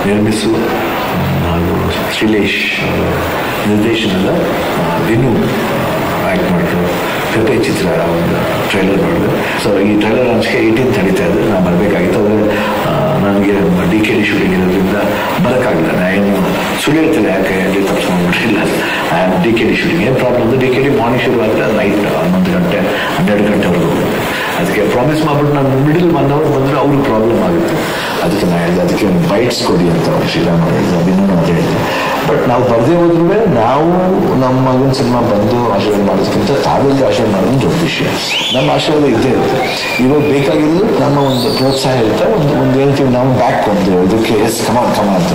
ನಿರ್ಮಿಸು ಹಾಗೂ ಶ್ರೀಲೇಶ್ ನಿರ್ದೇಶನದ ವಿನು ಆ್ಯಕ್ಟ್ ಮಾಡಿದ್ರು ಪೆಪೆ ಚಿತ್ರ ಒಂದು ಟ್ರೈಲರ್ ಮಾಡಿದ್ರು. ಸೊ ಈ ಟ್ರೈಲರ್ ಲಾಂಚ್ಗೆ 18th ನಡೀತಾ ಇದೆ. ನಾನು ಬರಬೇಕಾಗಿತ್ತು. ಆದರೆ ನನಗೆ DKD ಶೂಟಿಂಗ್ ಇರೋದ್ರಿಂದ ಬರೋಕ್ಕಾಗಿಲ್ಲ. ನಾನು ಸುಳ್ಳು ಹೇಳ್ತೇನೆ, ಯಾಕೆ ಅಲ್ಲಿ ತಪ್ಪಿಸ್ಕೊಂಡ್ಬಿಟ್ಟಿಲ್ಲ. DKD ಶೂಟಿಂಗ್ ಏನು ಪ್ರಾಬ್ಲಮ್ ಅಂದರೆ DKD ಮಾರ್ನಿಂಗ್ ಶುರು ಆದರೆ ನೈಟ್ 11 ಗಂಟೆ 12 ಗಂಟೆವರೆಗೂ ಹೋಗುತ್ತೆ. ಅದಕ್ಕೆ ಪ್ರಾಮಿಸ್ ಮಾಡ್ಬಿಟ್ಟು ನಾನು ಮಿಡಲ್ 1 hour ಬಂದರೆ ಅವ್ರಿಗೆ ಪ್ರಾಬ್ಲಮ್ ಆಗುತ್ತೆ. ಅದಕ್ಕೆ ನಾನು ಹೇಳಿದೆ, ಅದಕ್ಕೆ ಒಂದು ಬೈಟ್ಸ್ ಕೊಡಿ ಅಂತ ಶ್ರೀರಾಮ್ ಹೇಳಿದ್ರು, ಅಭಿನೂ ಅಂತ ಹೇಳಿದೆ. ಬಟ್ ನಾವು ಬರದೇ ಹೋದ್ರೂ ನಾವು ನಮ್ಮ ಮಗನ ಸಿನಿಮಾ ಬಂದು ಆಶೀರ್ವಾದ ಮಾಡೋದಕ್ಕಿಂತ ತಾವೆಲ್ಲ ಆಶೀರ್ವಾದ ಮಾಡೋದು ದೊಡ್ಡ ವಿಷಯ. ನಮ್ಮ ಆಶೀರ್ವಾದ ಇದ್ದೇ ಇರುತ್ತೆ. ಇವಾಗ ಬೇಕಾಗಿರೋದು ನಮ್ಮ ಒಂದು ಪ್ರೋತ್ಸಾಹ ಇರುತ್ತೆ. ಒಂದು ಹೇಳ್ತೀವಿ ನಾವು ಬ್ಯಾಕ್ ಒಂದು ಇದಕ್ಕೆ ಕಮ ಅಂತ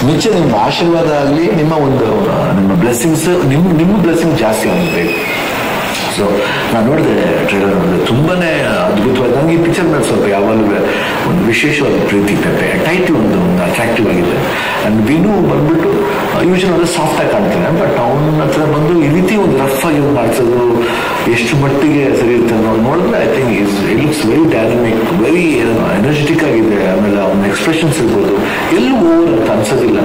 ಮಿಚ್ಚ ನಿಮ್ಮ ಆಶೀರ್ವಾದ ಆಗಲಿ, ನಿಮ್ಮ ಬ್ಲೆಸ್ಸಿಂಗ್ಸ್, ನಿಮ್ಮ ಬ್ಲೆಸ್ಸಿಂಗ್ ಜಾಸ್ತಿ ಆಗಬೇಕು. ಸೊ ನಾನು ನೋಡಿದೆ ಟ್ರೈಲರ್ ನೋಡಿದೆ, ತುಂಬಾ ಅದ್ಭುತವಾಗಿ ನನಗೆ ಈ ಪಿಕ್ಚರ್ ಮೇಲೆ ಸ್ವಲ್ಪ ಯಾವಾಗಲೂ ಒಂದು ವಿಶೇಷವಾದ ಪ್ರೀತಿ ಪೆಪೆ ಟೈಟ್ಲ್ ಒಂದು ಅಟ್ರಾಕ್ಟಿವ್ ಆಗಿದೆ. ಆ್ಯಂಡ್ ವಿನು ಬಂದ್ಬಿಟ್ಟು ಯೂಶಲ್ ಅಂದರೆ ಸಾಫ್ಟಾಗಿ ಕಾಣ್ತಾನೆ, ಬಟ್ ಅವನ ಹತ್ರ ಬಂದು ಈ ರೀತಿ ಒಂದು ರಫ್ ಆಗಿ ಮಾಡ್ಸೋದು ಎಷ್ಟು ಮಟ್ಟಿಗೆ ಸರಿ ಇರುತ್ತೆ ನಾವು ನೋಡಿದ್ರೆ I think it looks very dynamic, very energetic ಆಗಿದೆ. ಆಮೇಲೆ ಅವನ ಎಕ್ಸ್ಪ್ರೆಷನ್ಸ್ ಇರ್ಬೋದು, ಎಲ್ಲೂ ಓವರ್ ಅಂತ ಅನ್ಸೋದಿಲ್ಲ.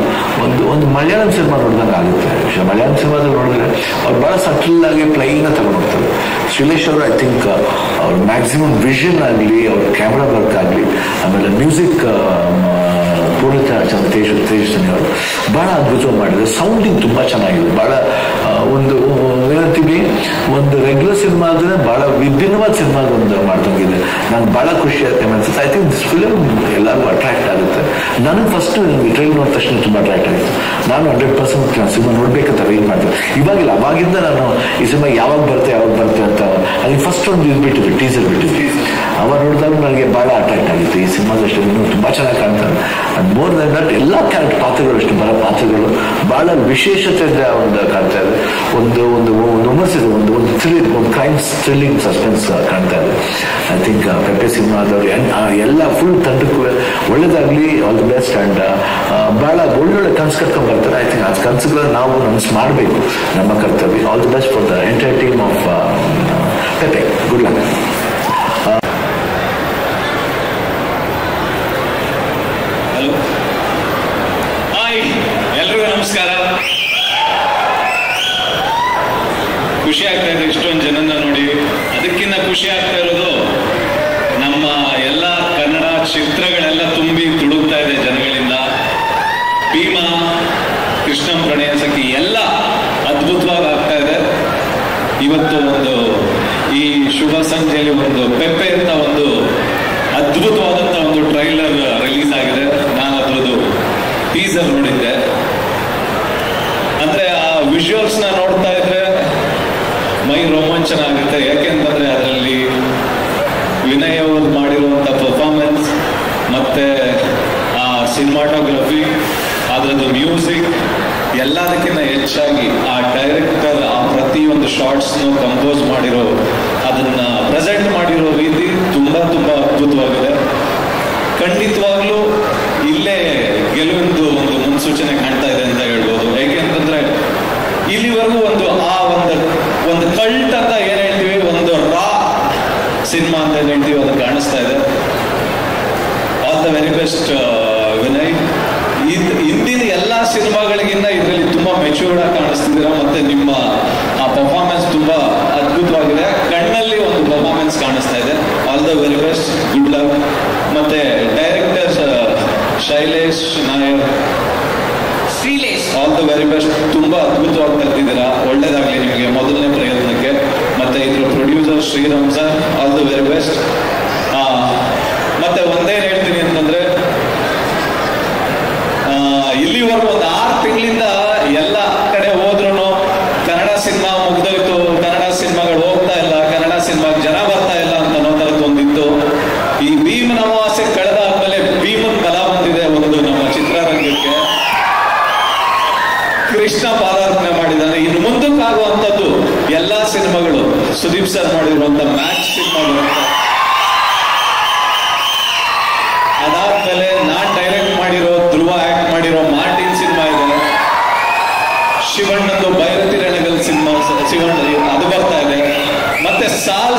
ಒಂದು ಮಲಯಾಳಂ ಸಿನಿಮಾ ನೋಡಿದಂಗೆ ಆಗುತ್ತೆ. ಮಲಯಾಳಂ ಸಿನಿಮಾದಲ್ಲಿ ನೋಡಿದ್ರೆ ಅವ್ರು ಭಾಳ ಸಟಲ್ ಆಗಿ ಪ್ಲೈನ ತಗೊಂಡೋಗ್ತಾರೆ. ಶ್ರೀಲೇಶ್ ಅವರು ಐ ಥಿಂಕ್ ಅವ್ರ ಮ್ಯಾಕ್ಸಿಮಮ್ ವಿಷನ್ ಆಗಲಿ, ಅವ್ರ ಕ್ಯಾಮ್ರಾ ವರ್ಕ್ ಆಗಲಿ, ಆಮೇಲೆ ಮ್ಯೂಸಿಕ್ ಪೂರ್ಣಿತ ತೇಜಸ್ವಿನಿ ಅವರು ಭಾಳ ಅದ್ಭುತವಾಗಿ ಮಾಡಿದ್ದಾರೆ. ಸೌಂಡಿಂಗ್ ತುಂಬ ಚೆನ್ನಾಗಿದೆ. ಭಾಳ ಒಂದು ಏನಂತೀವಿ, ಒಂದು ರೆಗ್ಯುಲರ್ ಸಿನಿಮಾ ಆದರೆ ಭಾಳ ವಿಭಿನ್ನವಾದ ಸಿನಿಮಾ ಒಂದು ಮಾಡ್ದಂಗಿದೆ. ನಂಗೆ ಭಾಳ ಖುಷಿ ಆಗುತ್ತೆ ಅನ್ಸುತ್ತೆ. ಐ ಥಿಂಕ್ ದಿಸ್ ಫಿಲಮ್ ಎಲ್ಲರಿಗೂ ಅಟ್ರಾಕ್ಟ್ ಆಗುತ್ತೆ. ನನಗೆ ಫಸ್ಟ್ ಟ್ರೈಲ್ ನೋಡಿದ ತಕ್ಷಣ ತುಂಬ ಅಟ್ರಾಕ್ಟ್ ಆಗಿತ್ತು. ನಾನು 100% ಸಿನಿಮಾ ನೋಡ್ಬೇಕಂತ ವೆಯ್ಟ್ ಮಾಡ್ತೀನಿ. ಇವಾಗಿಲ್ಲ, ಅವಾಗಿಂದ ನಾನು ಈ ಸಿನಿಮಾ ಯಾವಾಗ ಬರುತ್ತೆ ಅಂತ ಅದಕ್ಕೆ ಫಸ್ಟ್ ಒಂದು ಇದು ಬಿಟ್ಟಿದ್ವಿ, ಟೀಸರ್ ಬಿಟ್ಟಿದ್ವಿ. ಅವಾಗ ನೋಡಿದಾಗ ನನಗೆ ಭಾಳ ಅಟ್ರಾಕ್ಟ್ ಆಗಿತ್ತು. ಈ ಸಿನಿಮಾದಷ್ಟು ಇನ್ನೂ ತುಂಬ ಚೆನ್ನಾಗಿ ಕಾಣ್ತಾರೆ. ಅಂಡ್ ಮೋರ್ ದನ್ ದಟ್ ಎಲ್ಲ ಪಾತ್ರಗಳು, ಅಷ್ಟು ಬರೋ ಪಾತ್ರಗಳು ಭಾಳ ವಿಶೇಷತೆಯಿಂದ ಒಂದು ಕಾಣ್ತಾ ಇದೆ. ಒಂದು ವಿಮರ್ಶಿಸಿದ ಒಂದು ಥ್ರಿಲ್, ಒಂದು ಕ್ರೈಮ್ಸ್ ಥ್ರಿಲ್ಲಿಂಗ್ ಸಸ್ಪೆನ್ಸ್ ಕಾಣ್ತಾ ಇದೆ. ಐ ಥಿಂಕ್ ಪೆಪೆ ಸಿನಿಮಾದವ್ರು ಎಲ್ಲ ಫುಲ್ ತಂಡಕ್ಕೂ ಒಳ್ಳೇದಾಗಲಿ, ಆಲ್ ದಿ ಬೆಸ್ಟ್. ಆ್ಯಂಡ್ ಭಾಳ ಒಳ್ಳೊಳ್ಳೆ ಕನ್ಸು ಕಟ್ಕೊಂಡು ಬರ್ತಾರೆ. ಐ ಥಿಂಕ್ ಆ ಕನಸುಗಳನ್ನ ನಾವು ನನಸು ಮಾಡಬೇಕು, ನಮ್ಮ ಕರ್ತವ್ಯ. All the best for the entire team of ಪೆಪೆ. Good luck. Hello, hi, ಎಲ್ರಿಗೂ ನಮಸ್ಕಾರ. ಖುಷಿ ಆಗ್ತಾ ಇದೆ ಇಷ್ಟೊಂದು ಜನನ ನೋಡಿ. ಅದಕ್ಕಿಂತ ಖುಷಿ ಆಗ್ತಾ ಇರೋದು ನಮ್ಮ ಎಲ್ಲ ಕನ್ನಡ ಚಿತ್ರಗಳೆಲ್ಲ ತುಂಬಿ ತುಳುಕ್ತಾ ಇದೆ ಜನಗಳಿಂದ. ಭೀಮಾ, ಕೃಷ್ಣಂ ಪ್ರಣಯ ಸಖಿ ಎಲ್ಲ ಅದ್ಭುತವಾಗಿ ಆಗ್ತಾ ಇದೆ. ಇವತ್ತು ಒಂದು ಈ ಶುಭ ಸಂಜೆಯಲ್ಲಿ ಒಂದು ಪೆಪ್ಪೆ ಅಂತ ಒಂದು ಅದ್ಭುತವಾದಂಥ ಒಂದು ಟ್ರೈಲರ್ ರಿಲೀಸ್ ಆಗಿದೆ. ನಾನು ಅದ್ರದ್ದು ಟೀಸರ್ ನೋಡಿದ್ದೆ. ಅಂದ್ರೆ ಆ ವಿಜುವಲ್ಸ್ನ ನೋಡ್ತಾ ಇದ್ರೆ ಮೈ ರೋಮಾಂಚನ ಆಗುತ್ತೆ. ಯಾಕೆಂತಂದ್ರೆ ಅದರಲ್ಲಿ ವಿನಯ್ ಅವರು ಮಾಡಿರುವಂಥ ಪರ್ಫಾರ್ಮೆನ್ಸ್, ಮತ್ತೆ ಆ ಸಿನಿಮಾಟೋಗ್ರಫಿ, ಅದರದ್ದು ಮ್ಯೂಸಿಕ್, ಎಲ್ಲದಕ್ಕಿಂತ ಹೆಚ್ಚಾಗಿ ಆ ಡೈರೆಕ್ಟರ್ ಆ ಪ್ರತಿಯೊಂದು ಶಾರ್ಟ್ಸ್ನು ಕಂಪೋಸ್ ಮಾಡಿರೋ, ಅದನ್ನ ಪ್ರೆಸೆಂಟ್ ಮಾಡಿರೋ ರೀತಿ ತುಂಬಾ ಅದ್ಭುತವಾಗಿದೆ. ಖಂಡಿತವಾಗ್ಲೂ ಇಲ್ಲೇ ಗೆಲುವಿಂದು ಒಂದು ಮುನ್ಸೂಚನೆ ಕಾಣ್ತಾ ಇದೆ ಅಂತ ಹೇಳ್ಬೋದು. ಯಾಕೆಂತಂದ್ರೆ ಇಲ್ಲಿವರೆಗೂ ಒಂದು ಕಲ್ಟ್ ಅಂತ ಏನ್ ಹೇಳ್ತೀವಿ, ಒಂದು ರಾ ಸಿನಿಮಾ ಅಂತ ಏನ್ ಹೇಳ್ತೀವಿ, ಅದು ಕಾಣಿಸ್ತಾ ಇದೆ. All the very best Vinay. ಹಿಂದಿನ ಎಲ್ಲಾ ಸಿನಿಮಾಗಳಿಗಿಂತ ಇದರಲ್ಲಿ ತುಂಬಾ ಮೆಚೂರ್ಡ್ ಆಗಿ ಕಾಣಿಸ್ತಿದ್ದೀರಾ. ಮತ್ತೆ ನಿಮ್ಮ ಆ ಪರ್ಫಾರ್ಮೆನ್ಸ್ ತುಂಬಾ ಅದ್ಭುತವಾಗಿದೆ. ಕಣ್ಣಲ್ಲಿ ಒಂದು ಪರ್ಫಾರ್ಮೆನ್ಸ್ ಕಾಣಿಸ್ತಾ ಇದೆ. All the very best, good luck. ಮತ್ತೆ director Shailesh Nair, all the very best. ತುಂಬಾ ಅದ್ಭುತವಾಗಿ ಕಲ್ತಿದ್ದೀರಾ. ಒಳ್ಳೇದಾಗ್ಲಿ ನಿಮಗೆ ಮೊದಲನೇ ಪ್ರಯತ್ನಕ್ಕೆ. ಮತ್ತೆ ಇದ್ರ producer Shriram sir, all the very best. ಮತ್ತೆ ಒಂದೇನು ಹೇಳ್ತೀನಿ ಅಂತಂದ್ರೆ, ಇಲ್ಲಿವರೆಗೂ ಒಂದು 6 ತಿಂಗಳಿಂದ ಎಲ್ಲ ಕಡೆ ಹೋದ್ರು ಕನ್ನಡ ಸಿನಿಮಾ ಮುಗ್ದೋಯ್ತು, ಕನ್ನಡ ಸಿನಿಮಾಗಳು ಹೋಗ್ತಾ ಇಲ್ಲ, ಕನ್ನಡ ಸಿನಿಮಾಗೆ ಜನ ಬರ್ತಾ ಇಲ್ಲ ಅಂತ ಅನ್ನೋ ಥರದ್ದು ಒಂದಿತ್ತು. ಈ ಭೀಮನ ಅಮಾವಾಸ್ಯೆ ಕಳೆದಾದ್ಮೇಲೆ ಭೀಮನ್ ಬಲ ಬಂದಿದೆ ಒಂದು ನಮ್ಮ ಚಿತ್ರರಂಗಕ್ಕೆ. ಕೃಷ್ಣ ಪಾದಾರ್ಪಣೆ ಮಾಡಿದ್ದಾನೆ. ಇನ್ನು ಮುಂದಕ್ಕಾಗುವಂಥದ್ದು ಎಲ್ಲಾ ಸಿನಿಮಾಗಳು ಸುದೀಪ್ ಸರ್ ಮಾಡಿರುವಂತ ಮ್ಯಾಚ್ ಸಿನಿಮಾಗಳು. ಅದಾದ್ಮೇಲೆ ನಾನ್ ಡೈರೆಕ್ಟ್ ಮಾಡಿರೋ, ಧ್ರುವ ಆಕ್ಟ್ ಮಾಡಿರೋ ಮಾರ್ಟಿನ್ ಸಿನಿಮಾ ಇದೆ. ಶಿವಣ್ಣಂದು ಭೈರತಿ ರಣಗಲ್ ಸಿನಿಮಾ, ಶಿವಣ್ಣ ಅದು ಬರ್ತಾ ಇದೆ. ಮತ್ತೆ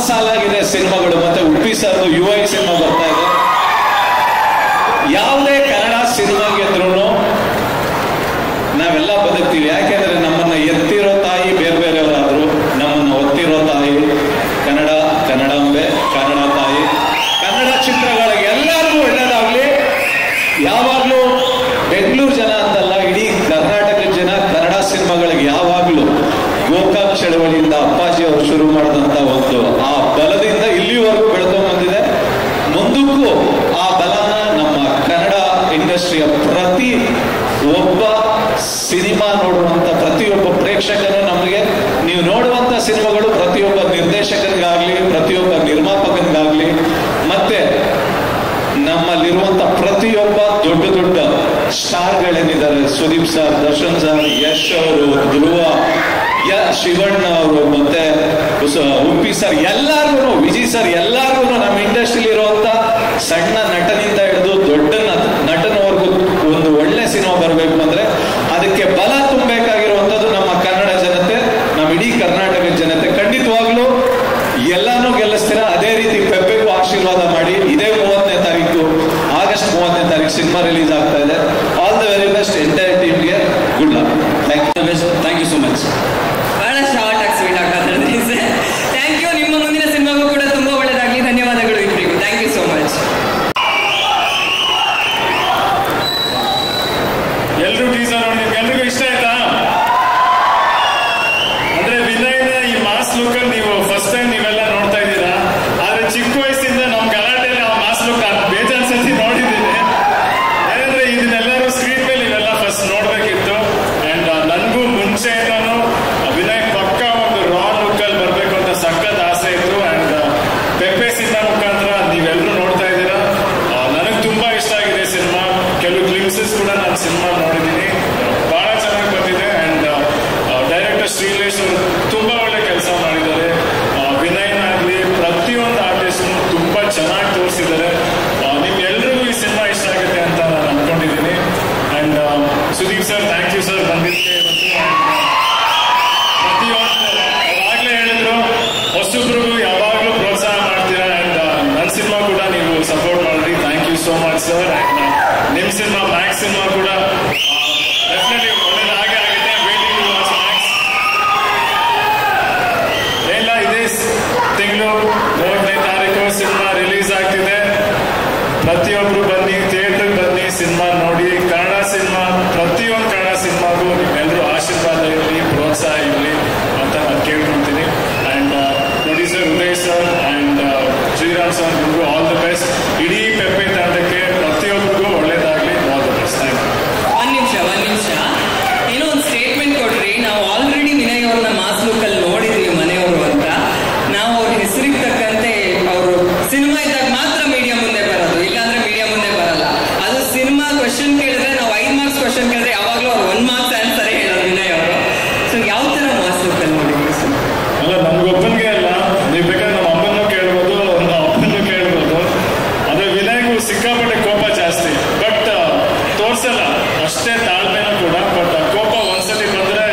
ಸಾಲಾಗಿದೆ ಸಿನಿಮಾಗಳು. ಮತ್ತೆ ಉಡುಪಿ ಸರ್ದು UI ಸಿನಿಮಾ ಬರ್ತಾ ಇದೆ. ಯಾವುದೇ ಕನ್ನಡ ಸಿನಿಮಾ ಗೆದ್ರೂ ಯಾವಾಗಲೂ ಬೆಂಗಳೂರು ಜನ ಅಂತಲ್ಲ, ಇಡೀ ಕರ್ನಾಟಕದ ಜನ ಕನ್ನಡ ಸಿನಿಮಾಗಳಿಗೆ ಯಾವಾಗಲೂ ಗೋಕಾಕ್ ಚಳವಳಿಯಿಂದ ಅಪ್ಪಾಜಿ ಅವರು ಶುರು ಮಾಡಿದಂತ ಒಂದು ಆ ಬಲದಿಂದ ಇಲ್ಲಿವರೆಗೂ ಬೆಳೆದು ಬಂದಿದೆ. ಮುಂದಕ್ಕೂ ಆ ಬಲನ ನಮ್ಮ ಕನ್ನಡ ಇಂಡಸ್ಟ್ರಿಯ ಪ್ರತಿ ಒಬ್ಬ ಸಿನಿಮಾ ನೋಡುವಂತ ಪ್ರತಿಯೊಬ್ಬ ಪ್ರೇಕ್ಷಕನು, ನಮಗೆ ನೀವು ನೋಡುವಂತ ಸಿನಿಮಾಗಳು ಪ್ರತಿಯೊಬ್ಬ ನಿರ್ದೇಶಕನಿಗಾಗ್ಲಿ, ಪ್ರತಿಯೊಬ್ಬ ನಿರ್ಮಾಪಕನಿಗಾಗ್ಲಿ, ಮತ್ತೆ ನಮ್ಮಲ್ಲಿರುವಂತ ಪ್ರತಿಯೊಬ್ಬ ದೊಡ್ಡ ದೊಡ್ಡ ಸ್ಟಾರ್ಗಳೇನಿದ್ದಾರೆ, ಸುದೀಪ್ ಸರ್, ದರ್ಶನ್ ಸರ್, ಯಶ್ ಅವರು, ಧ್ರುವ, ಶಿವಣ್ಣ ಅವರು, ಮತ್ತೆ ಉಪ್ಪಿ ಸರ್, ಎಲ್ಲಾರ್ಗು, ವಿಜಯ್ ಸರ್, ಎಲ್ಲಾರ್ಗು ನಮ್ಮ ಇಂಡಸ್ಟ್ರಿಲಿ ಇರುವಂತ ಸಣ್ಣ ನಟನಿಂದ ಹಿಡಿದು ದೊಡ್ಡ ನಟನವರೆಗೂ ಒಂದು ಒಳ್ಳೆ ಸಿನಿಮಾ ಬರಬೇಕು ಅಂದ್ರೆ ಅದಕ್ಕೆ ಬಲ ತುಂಬಬೇಕಾಗಿರುವಂತದ್ದು ನಮ್ಮ ಕನ್ನಡ ಜನತೆ, ನಮ್ಮ ಇಡೀ ಕರ್ನಾಟಕದ ಜನತೆ. ಖಂಡಿತವಾಗ್ಲೂ ಎಲ್ಲಾನು ಗೆಲ್ಲಿಸ್ತೀರಾ. ಅದೇ ರೀತಿ ಪೆಪ್ಪೆಗೂ ಆಶೀರ್ವಾದ ಮಾಡಿ. ಇದೇ 30ನೇ ತಾರೀಕು, ಆಗಸ್ಟ್ 30ನೇ ತಾರೀಕು ಸಿನಿಮಾ ರಿಲೀಸ್ ಆಗ್ತಾ ಇದೆ. All the very best entire ಟೀಮ್ಗೆ. Good luck. Thank you so much. ಬಹಳ ಶಾರ್ಟ್ ಆಗಿ ಸ್ವೀಟ್ ಆಗ್ತದೆ. Thank you. ನಿಮ್ಮ ಮುಂದಿನ ಸಿನಿಮಾಗೂ ಕೂಡ ತುಂಬಾ ಒಳ್ಳೆದಾಗ್ಲಿ. ಧನ್ಯವಾದಗಳು ಇಬ್ಬರಿಗೂ. Thank you so much. ಎಲ್ರು ಟೀಸರ್ ನೋಡಿ, ನಿಮ್ಗೆಲ್ರಿಗೂ ಇಷ್ಟ ಆಯ್ತಾ? ಅಂದ್ರೆ ವಿನಯ್ನ ಈ ಮಾಸ್ ಲುಕ್ ಅಲ್ಲಿ ನೀವು ಫಸ್ಟ್ ಟೈಮ್ ನೀವೆಲ್ಲ ನೋಡ್ತಾ ಇದ್ದೀರಾ. ಆದ್ರೆ ಚಿಕ್ಕ ವಯಸ್ಸಿಂದ ನಮ್ ಗಲಾಟೆಯಲ್ಲಿ ಆ ಮಾಸ್ ಲುಕ್ ಬೇಜಾನ್ ಸತಿ ನೋಡಿದ್ದೀನಿ. ಏನಂದ್ರೆ ಇದನ್ನೆಲ್ಲರೂ ಸ್ಕ್ರೀನ್ ಮೇಲೆ ಇವೆಲ್ಲ ಫಸ್ಟ್ ನೋಡ್ಬೇಕಿತ್ತು. ಅಂಡ್ ನನ್ಗೂ ಮುಂಚೆಯಿಂದಾನು ವಿನಯ್ ಪಕ್ಕ ಒಂದು ರಾ ಲುಕ್ ಅಲ್ಲಿ ಬರ್ಬೇಕು ಅಂತ ಸಖತ್ ಆಸೆ ಇತ್ತು. ಅಂಡ್ ಪೆಪ್ಪೆ ಸಿನಿಮಾ ಮುಖಾಂತರ ನೀವೆಲ್ಲರೂ ನೋಡ್ತಾ ಇದ್ದೀರಾ. ನನಗೆ ತುಂಬಾ ಇಷ್ಟ ಆಗಿದೆ ಸಿನಿಮಾ. ಕೆಲವು ಗ್ಲಿಮ್ಸಸ್ ಕೂಡ ನಾನು ಸಿನಿಮಾ ನೋಡಿದ್ದೀನಿ, ಬಹಳ ಚೆನ್ನಾಗಿ ಬಂದಿದೆ. ಅಂಡ್ ಡೈರೆಕ್ಟರ್ ಶ್ರೀಲೇಶ್ ಅವರು ತುಂಬಾ ಒಳ್ಳೆ ಕೆಲಸ ಮಾಡಿದ್ದಾರೆ. ವಿನಯ್ನಾಗ್ಲಿ ಪ್ರತಿಯೊಂದು ಆರ್ಟಿಸ್ಟ್ ತುಂಬಾ ಚೆನ್ನಾಗಿ ತೋರಿಸಿದ್ದಾರೆ. ನಿಮ್ಗೆಲ್ರಿಗೂ ಈ ಸಿನಿಮಾ ಇಷ್ಟ ಆಗುತ್ತೆ ಅಂತ ನಾನು ಅನ್ಕೊಂಡಿದ್ದೀನಿ. And Sudeep sir, thank you sir ಬಂದಿದ್ದಕ್ಕೆ. ಪ್ರತಿಯೊಂದು ಯಾವಾಗಲೇ ಹೇಳಿದ್ರು, ಹೊಸಬ್ರಿಗೂ ಯಾವಾಗಲೂ ಪ್ರೋತ್ಸಾಹ ಮಾಡ್ತೀರಾ. ಅಂಡ್ ನನ್ನ ಸಿನಿಮಾ ಕೂಡ ನೀವು ಸಪೋರ್ಟ್ ಮಾಡಿದ್ರಿ. Thank you so much sir. And ನಿಮ್ ಸಿನಿಮಾ ಮ್ಯಾಕ್ಸ್ ಸಿನಿಮಾ ಕೂಡ ಡೆಫಿನೆಟ್ಲಿ ಒಳ್ಳೆದಾಗೆ ಆಗಿದೆ. Waiting to watch Max. ಎಲ್ಲ ಇದೇ ತಿಂಗಳು 3ನೇ ತಾರೀಕು ಸಿನಿಮಾ ರಿಲೀಸ್ ಆಗ್ತಿದೆ. ಪ್ರತಿಯೊಬ್ರು ಬನ್ನಿ, ಥಿಯೇಟರ್ಗೆ ಬನ್ನಿ, ಸಿನಿಮಾ ನೋಡಿ. ಕನ್ನಡ ಸಿನಿಮಾ, ಪ್ರತಿಯೊಂದು ಕನ್ನಡ ಸಿನಿಮಾಗೂ ನಿಮ್ಮೆಲ್ಲರೂ ಆಶೀರ್ವಾದ ಇರಲಿ, ಪ್ರೋತ್ಸಾಹ ಇರಲಿ ಅಂತ ನಾನು ಕೇಳ್ಕೊಳ್ತೀನಿ. And producer Uday sir and Shriram sir, ನಿಮಗೂ ಆಲ್ ದ ಬೆಸ್ಟ್. ಇಡೀ ಪೆಪ್ಪೆ ತಂಡಕ್ಕೆ ಪ್ರತಿಯೊಬ್ಬರಿಗೂ ಒಳ್ಳೇದಾಗ್ಲಿ. All the best. Thank you. ಒಂದ್ ನಿಮಿಷ ಏನೋ ಒಂದು ಸ್ಟೇಟ್ಮೆಂಟ್ ಕೊಡ್ರಿ. ನಾವು ಆಲ್ರೆಡಿ ವಿನಯ್ ಅವ್ರನ್ನ ಮಾಸ್ ಲುಕ್ ಅಲ್ಲಿ ನೋಡಿದ್ವಿ ಮನೆಯವರು ಅಂತ. ನಾವು ಅವ್ರ ಹೆಸರಿಗೆ ತಕ್ಕಂತೆ ಅವರು ಸಿನಿಮಾ ಇದ್ದಾಗ ಮಾತ್ರ ಮೀಡಿಯಾ ಮುಂದೆ ಬರೋದು, ಇಲ್ಲಾಂದ್ರೆ ಮೀಡಿಯಾ ಮುಂದೆ ಬರಲ್ಲ. ಅದು ಸಿನಿಮಾ ಕ್ವಶನ್ ಕೇಳಿದ್ರೆ ನಾವು 5 ಮಾರ್ಕ್ಸ್ ಕ್ವಶನ್ ಕೇಳಿದ್ರೆ ಯಾವಾಗ್ಲೂ ಅವ್ರು 1 ಮಾರ್ಕ್ಸ್ ಆನ್ಸರೇ ಹೇಳೋದು ವಿನಯ್ ಅವರು. ಸೊ ಯಾವ ತರ ಮಾಸ್ ಲುಕ್ ಅಲ್ಲಿ ನೋಡಿದ್ವಿ ಸರ್? ಅಲ್ಲ, ನಮ್ಗೊಬ್ಬನಿಗೆ ಅಲ್ಲ, ನೀವು ಬೇಕಾದ್ರೆ ನಮ್ಮ ಅಮ್ಮನೂ ಕೇಳ್ಬೋದು, ನಮ್ಮ ಅಪ್ಪನೂ ಕೇಳ್ಬೋದು. ಅದೇ ವಿನಯ್ಗೂ ಸಿಕ್ಕಾಪಟ್ಟೆ ಕೋಪ ಜಾಸ್ತಿ, ಬಟ್ ತೋರ್ಸಲ್ಲ ಅಷ್ಟೇ ತಾಳ್ಮೆನೂ ಕೂಡ. ಬಟ್ ಕೋಪ ಒಂದ್ಸತಿ ಬಂದ್ರೆ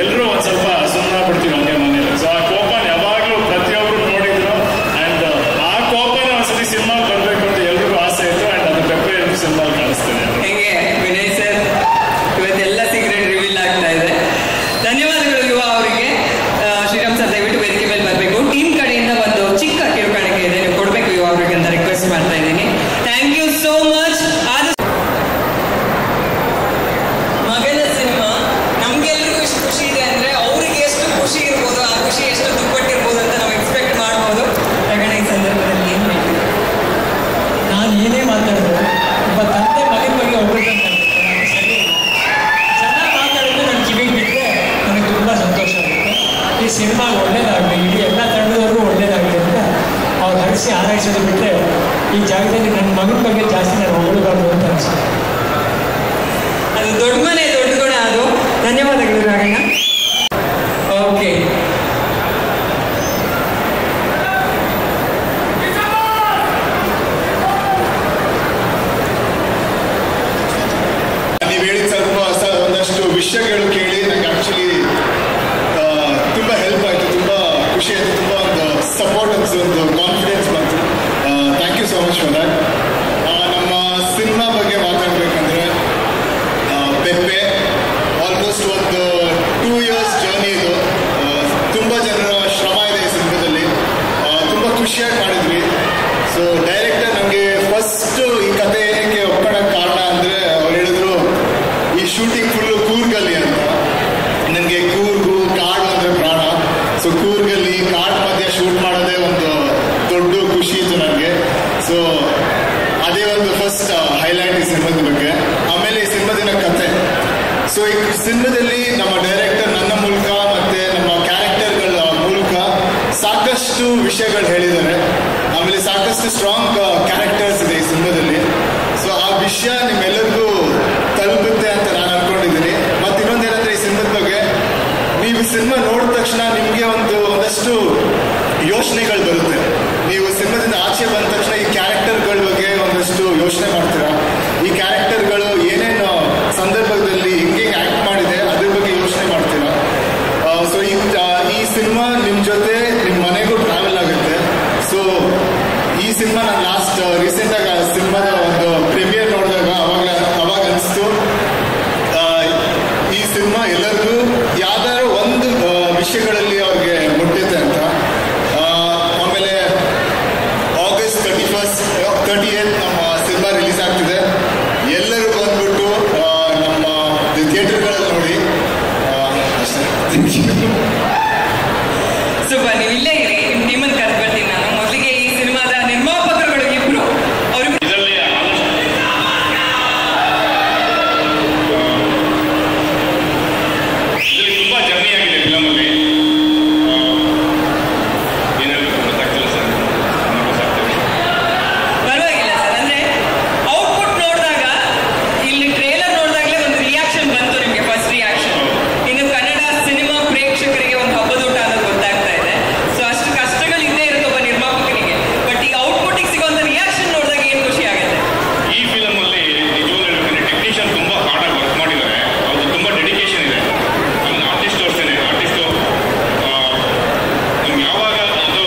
ಎಲ್ಲರೂ ಒಂದ್ ಸ್ವಲ್ಪ ಸುಮ್ಮನೆ ಬಿಡ್ತೀವಿ ಹಂಗೆ ಮನೇಲಿ. ಸೊ ಆ ಕೋಪನ ಯಾವಾಗ್ಲೂ ಪ್ರತಿಯೊಬ್ರು ನೋಡಿದ್ರು. ಅಂಡ್ ಆ ಕೋಪನ ಒಂದ್ಸತಿ ಸಿನಿಮಾ ಬರ್ಬೇಕು ಅಂತ ಎಲ್ರಿಗೂ ಆಸೆ ಇತ್ತು. ಅಂಡ್ ಅದು ಪೆಪ್ಪೆ ಸಿನಿಮಾ ಕಾಣಿಸ್ತೇನೆ. ಹೇಗೆ ವಿನಯ್ ಸರ್ ಇವತ್ತೆಲ್ಲ ಸೀಕ್ರೆಟ್ ರಿವೀಲ್ ಆಗ್ತಾ ಇದೆ. ಧನ್ಯವಾದಗಳು ಯುವ ಅವರಿಗೆ. ಶ್ರೀರಾಮ್ ಸರ್, ದಯವಿಟ್ಟು ವೇದಿಕೆ ಮೇಲೆ ಬರಬೇಕು. ಟೀಮ್ ಕಡೆಯಿಂದ ಒಂದು ಚಿಕ್ಕ ಕಿರುಕಾಣಿಕೆ ಇದೆ, ನೀವು ಕೊಡ್ಬೇಕು ಯುವ ಅವರಿಗೆ ಅಂತ ರಿಕ್ವೆಸ್ಟ್ ಮಾಡ್ತಾ ಇದ್ದೀನಿ. Thank you so much. ಮಗನ ಸಿನಿಮಾ ನಮ್ಗೆಲ್ರಿಗೂ ಎಷ್ಟು ಖುಷಿ ಇದೆ ಅಂದ್ರೆ ಅವ್ರಿಗೆ ಎಷ್ಟು ಖುಷಿ ಇರ್ಬೋದು, ಆ ಖುಷಿ ಎಷ್ಟು ದುಪ್ಪಟ್ಟಿರ್ಬೋದು ಅಂತ ನಾವು ಎಕ್ಸ್ಪೆಕ್ಟ್ ಮಾಡ್ಬೋದು. ಈ ಸಂದರ್ಭದಲ್ಲಿ ಏನ್ ಹೇಳ್ತೀವಿ? ನಾನು ಏನೇ ಮಾತಾಡಿದ್ರು ಒಬ್ಬ ತಂದೆ ಮಗನ ಬಗ್ಗೆ ಒಬ್ಬರಿಗೆ ಸರಿ ಚೆನ್ನಾಗಿ ಮಾತಾಡಿದ್ರೆ ನನ್ನ ಕಿವಿಗೆ ಬಿಟ್ಟರೆ ನನಗೆ ತುಂಬ ಸಂತೋಷ ಆಗುತ್ತೆ. ಈ ಸಿನಿಮಾ ಒಳ್ಳೇದಾಗಲಿ, ಇಡೀ ಎಲ್ಲ ತಂಡದವ್ರಿಗೂ ಒಳ್ಳೇದಾಗಲಿ ಅಂತ ಅವ್ರು ಹರಿಸಿ ಹಾರೈಸೋದು ಬಿಟ್ಟರೆ ಈ ಜಾಗದಲ್ಲಿ ನನ್ನ ಮಗನ ಬಗ್ಗೆ ಜಾಸ್ತಿ ನಾನು ಹೊಗಳಬಾರ್ದು ಅಂತ ಅನಿಸುತ್ತೆ. ಅದು ದೊಡ್ಡ ಮನೆ ದೊಡ್ಡ ಗುಣ ಅದು. ಧನ್ಯವಾದಗಳು ರಾಘಣ್ಣ. ಓಕೆ, ನೀವು ಹೇಳಿದ ಒಂದಷ್ಟು ವಿಷಯಗಳು ಕೇಳಿ ನನಗೆ ಆಕ್ಚುಲಿ ತುಂಬಾ ಹೆಲ್ಪ್ ಆಯ್ತು, ತುಂಬಾ ಖುಷಿ ಆಯ್ತು, ತುಂಬಾ ಒಂದು ಸಪೋರ್ಟ್ ಅನ್ಸು, ಒಂದು ಕಾನ್ಫಿಡೆನ್ಸ್ ಬಂತು. Thank you so much for that. ನಮ್ಮ ಸಿನಿಮಾ ಬಗ್ಗೆ ಮಾತಾಡ್ಬೇಕಂದ್ರೆ ಪೆಪ್ಪೆ ಆಲ್ಮೋಸ್ಟ್ ಒಂದು 2 years ಜರ್ನಿ ಇದು. ತುಂಬಾ ಜನರ ಶ್ರಮ ಇದೆ ಈ ಸಿನಿಮಾದಲ್ಲಿ. ತುಂಬಾ ಖುಷಿಯಾಗಿ ಮಾಡಿದ್ವಿ. ಸೊ ಡೈರೆಕ್ಟರ್ ನನಗೆ ಫಸ್ಟ್ ಈ ಕಥೆ ಏನಕ್ಕೆ ಒಪ್ಕೊಳ್ಳೋಕೆ ಸಿನಿಮಾದ ಬಗ್ಗೆ. ಆಮೇಲೆ ಈ ಸಿನಿಮಾದಿನ ಕತೆ. ಸೊ ಈ ಸಿನಿಮಾದಲ್ಲಿ ನಮ್ಮ ಡೈರೆಕ್ಟರ್ ನನ್ನ ಮೂಲಕ ಮತ್ತೆ ನಮ್ಮ ಕ್ಯಾರೆಕ್ಟರ್ಗಳ ಮೂಲಕ ಸಾಕಷ್ಟು ವಿಷಯಗಳು ಹೇಳಿದ್ದಾರೆ. ಆಮೇಲೆ ಸಾಕಷ್ಟು ಸ್ಟ್ರಾಂಗ್ ಕ್ಯಾರೆಕ್ಟರ್ಸ್ ಇದೆ ಈ ಸಿನಿಮಾದಲ್ಲಿ. ಸೊ ಆ ವಿಷಯ ನಿಮ್ಮೆಲ್ಲರಿಗೂ ತಲುಪುತ್ತೆ ಅಂತ ನಾನು ಅನ್ಕೊಂಡಿದ್ದೀನಿ. ಮತ್ತೆ ಇನ್ನೊಂದೇನಂದ್ರೆ ಈ ಸಿನಿಮಾದ ಬಗ್ಗೆ ನೀವು ಸಿನಿಮಾ ನೋಡಿದ ತಕ್ಷಣ ನಿಮಗೆ ಒಂದಷ್ಟು ಯೋಚನೆಗಳು ಬರುತ್ತೆ. ನೀವು ಸಿನಿಮಾದಿಂದ ಆಚೆ ಬಂದ ತಕ್ಷಣ ಈ ಕ್ಯಾರೆಕ್ಟರ್ಗಳ ಬಗ್ಗೆ ಒಂದಷ್ಟು ಯೋಚನೆ ಮಾಡ್ತೀರಾ. ಈ ಕ್ಯಾರೆಕ್ಟರ್ಗಳು ಏನೇನು ಸಂದರ್ಭದಲ್ಲಿ ಹೆಂಗೆ ಆಕ್ಟ್ ಮಾಡಿದೆ ಅದ್ರ ಬಗ್ಗೆ ಯೋಚನೆ ಮಾಡ್ತೀರಾ. ಸೊ ಈ ಸಿನಿಮಾ ನಿಮ್ಮ ಜೊತೆ ನಿಮ್ಮ ಮನೆಗೂ ಟ್ರಾವೆಲ್ ಆಗುತ್ತೆ. ಸೊ ಈ ಸಿನಿಮಾ ನಾನು ಲಾಸ್ಟ್ ರೀಸೆಂಟಾಗಿ ಆ ಸಿನಿಮಾದ ಒಂದು ಪ್ರೀಮಿಯರ್ ನೋಡಿದಾಗ ಅವಾಗ ಅನಿಸ್ತು ಈ ಸಿನಿಮಾ ಎಲ್ಲರಿಗೂ ಯಾವ್ದಾದ್ರು ಒಂದು ವಿಷಯಗಳಲ್ಲಿ ಅವ್ರಿಗೆ ಮುಟ್ಟುತ್ತೆ ಅಂತ. ಆಮೇಲೆ August 38 ನಮ್ಮ ಸಿನಿಮಾ ರಿಲೀಸ್ ಆಗ್ತಿದೆ. ಎಲ್ಲರೂ ಬಂದ್ಬಿಟ್ಟು ನಮ್ಮ ಥಿಯೇಟರ್ಗಳಲ್ಲಿ ನೋಡಿ. ಸೂಪರ್. ನೀವು ಇಲ್ಲೇ ಇರಿ, ನಿಮ್ಮ ಟೀಮನ್ನು ಕರೆದು ಬರ್ತೀನಿ ನಾನು. ಮೊದಲಿಗೆ ಈ ಸಿನಿಮಾದ ನಿರ್ಮಾಪಕರುಗಳು ಇಬ್ರು ಅವರು ಇದರಲ್ಲಿ ತುಂಬಾ ಜರ್ನಿ ಆಗಿದೆ ಫಿಲಮಲ್ಲಿ. ಏನಾದ್ರು ಗೊತ್ತಾಗ್ತಿಲ್ಲ ಸರ್. ಪರವಾಗಿಲ್ಲ ಸರ್. ಅಂದ್ರೆ ಔಟ್ಪುಟ್ ನೋಡಿದಾಗ ಇಲ್ಲಿ ಟ್ರೇಲರ್ ನೋಡಿದಾಗಲೇ ಒಂದು ರಿಯಾಕ್ಷನ್ ಬಂತು ನಿಮಗೆ, ಫಸ್ಟ್ ರಿಯಾಕ್ಷನ್. ಇನ್ನು ಕನ್ನಡ ಸಿನಿಮಾ ಪ್ರೇಕ್ಷಕರಿಗೆ ಒಂದು ಹಬ್ಬದೂಟ ಅನ್ನೋದು ಗೊತ್ತಾಗ್ತಾ ಇದೆ. ಸೊ ಅಷ್ಟು ಕಷ್ಟಗಳು ಇದ್ದೇ ಇರುತ್ತೆ ಒಬ್ಬ ನಿರ್ಮಾಪಕನಿಗೆ. ಬಟ್ ಈ ಔಟ್ಪುಟ್ಗೆ ಸಿಗುವಂತ ರಿಯಾಕ್ಷನ್ ನೋಡಿದಾಗ ಏನು ಖುಷಿ ಆಗುತ್ತೆ. ಈ ಫಿಲಮಲ್ಲಿ ನಿಜವಾಗ್ಲೂ ಹೇಳ್ಬೇಕಂದ್ರೆ ಟೆಕ್ನಿಷಿಯನ್ ತುಂಬಾ ಹಾರ್ಡಾಗಿ ವರ್ಕ್ ಮಾಡಿದ್ದಾರೆ. ಅವ್ರದ್ದು ತುಂಬಾ ಡೆಡಿಕೇಶನ್ ಇದೆ. ಇನ್ನು ಆರ್ಟಿಸ್ಟ್ ಅಷ್ಟೇನೆ. ಆರ್ಟಿಸ್ಟು ನಮ್ಗೆ ಯಾವಾಗ ಅದು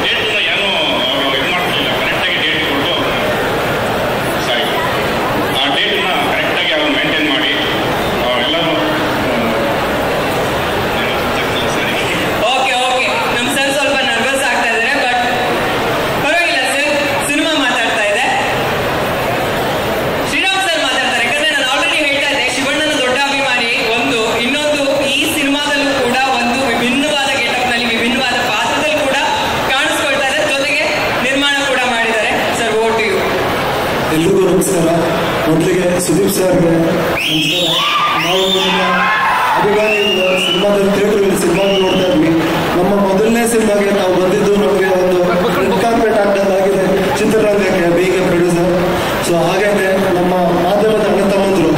ಡೇಟ್ನ ಏನೋ ಅವರು ಇದು ಮಾಡ್ತಿಲ್ಲ. ಕರೆಕ್ಟಾಗಿ ಡೇಟ್ ಕೊಟ್ಟು ಸಾರಿ ಆ ಡೇಟ್ನ ಕರೆಕ್ಟಾಗಿ ಅವ್ರು ಮೇಂಟೈನ್ ಮಾಡಿ ಎಲ್ಲರೂ ಸರಿ. ಓಕೆ ಓಕೆ, ನಮ್ಮ ಸರ್ ಸ್ವಲ್ಪ ನರ್ವಸ್ ಆಗ್ತಾ ಇದ್ದಾರೆ. ಬಟ್ ಪರವಾಗಿಲ್ಲ ಸರ್, ಸಿನಿಮಾ ಮಾತಾಡ್ತಾ ಇದೆ. ಶ್ರೀರಾಮ್ ಸರ್ ಮಾತಾಡ್ತಾರೆ. ಯಾಕಂದ್ರೆ ನಾನು ಆಲ್ರೆಡಿ ಹೇಳ್ತಾ ಇದ್ದೆ, ಶಿವಣ್ಣನ ದೊಡ್ಡ ಅಭಿಮಾನಿ. ಇನ್ನೊಂದು ಈ ಸಿನಿಮಾದಲ್ಲೂ ಕೂಡ ಒಂದು ವಿಭಿನ್ನವಾದ ಗೆಟಪ್ನಲ್ಲಿ ವಿಭಿನ್ನವಾದ ಪಾತ್ರದಲ್ಲಿ ಕೂಡ ಕಾಣಿಸ್ಕೊಳ್ತಾ ಇದೆ. ಜೊತೆಗೆ ನಿರ್ಮಾಣ ಕೂಡ ಮಾಡಿದ್ದಾರೆ. Sir, over to you. ಎಲ್ರಿಗೂ ನಮಸ್ಕಾರ. ಮೊದಲಿಗೆ ಸುದೀಪ್ ಸರ್ಗೆ ನಮಸ್ಕಾರ. ನಾವು ಅಭಿಮಾನಿಯಿಂದ ಸಿನಿಮಾದಲ್ಲಿ ಥಿಯೇಟರ್ಗಳಲ್ಲಿ ಸಿನಿಮಾ ನೋಡ್ತಾ ಇದ್ವಿ. ನಮ್ಮ ಮೊದಲನೇ ಸಿನಿಮಾಗೆ ನಾವು ಬಂದಿದ್ದು ನಮಗೆ ಒಂದು ರೆಡ್ ಕಾರ್ಪೆಟ್ ಆಗಿದೆ ಚಿತ್ರರಂಗಕ್ಕೆ ಬೀಗ ಪ್ರೊಡ್ಯೂಸರ್. ಸೊ ಹಾಗೇನೆ ನಮ್ಮ ಮಾಧ್ಯಮದ ಅಣ್ಣ ತಮ್ಮಂದ್ರು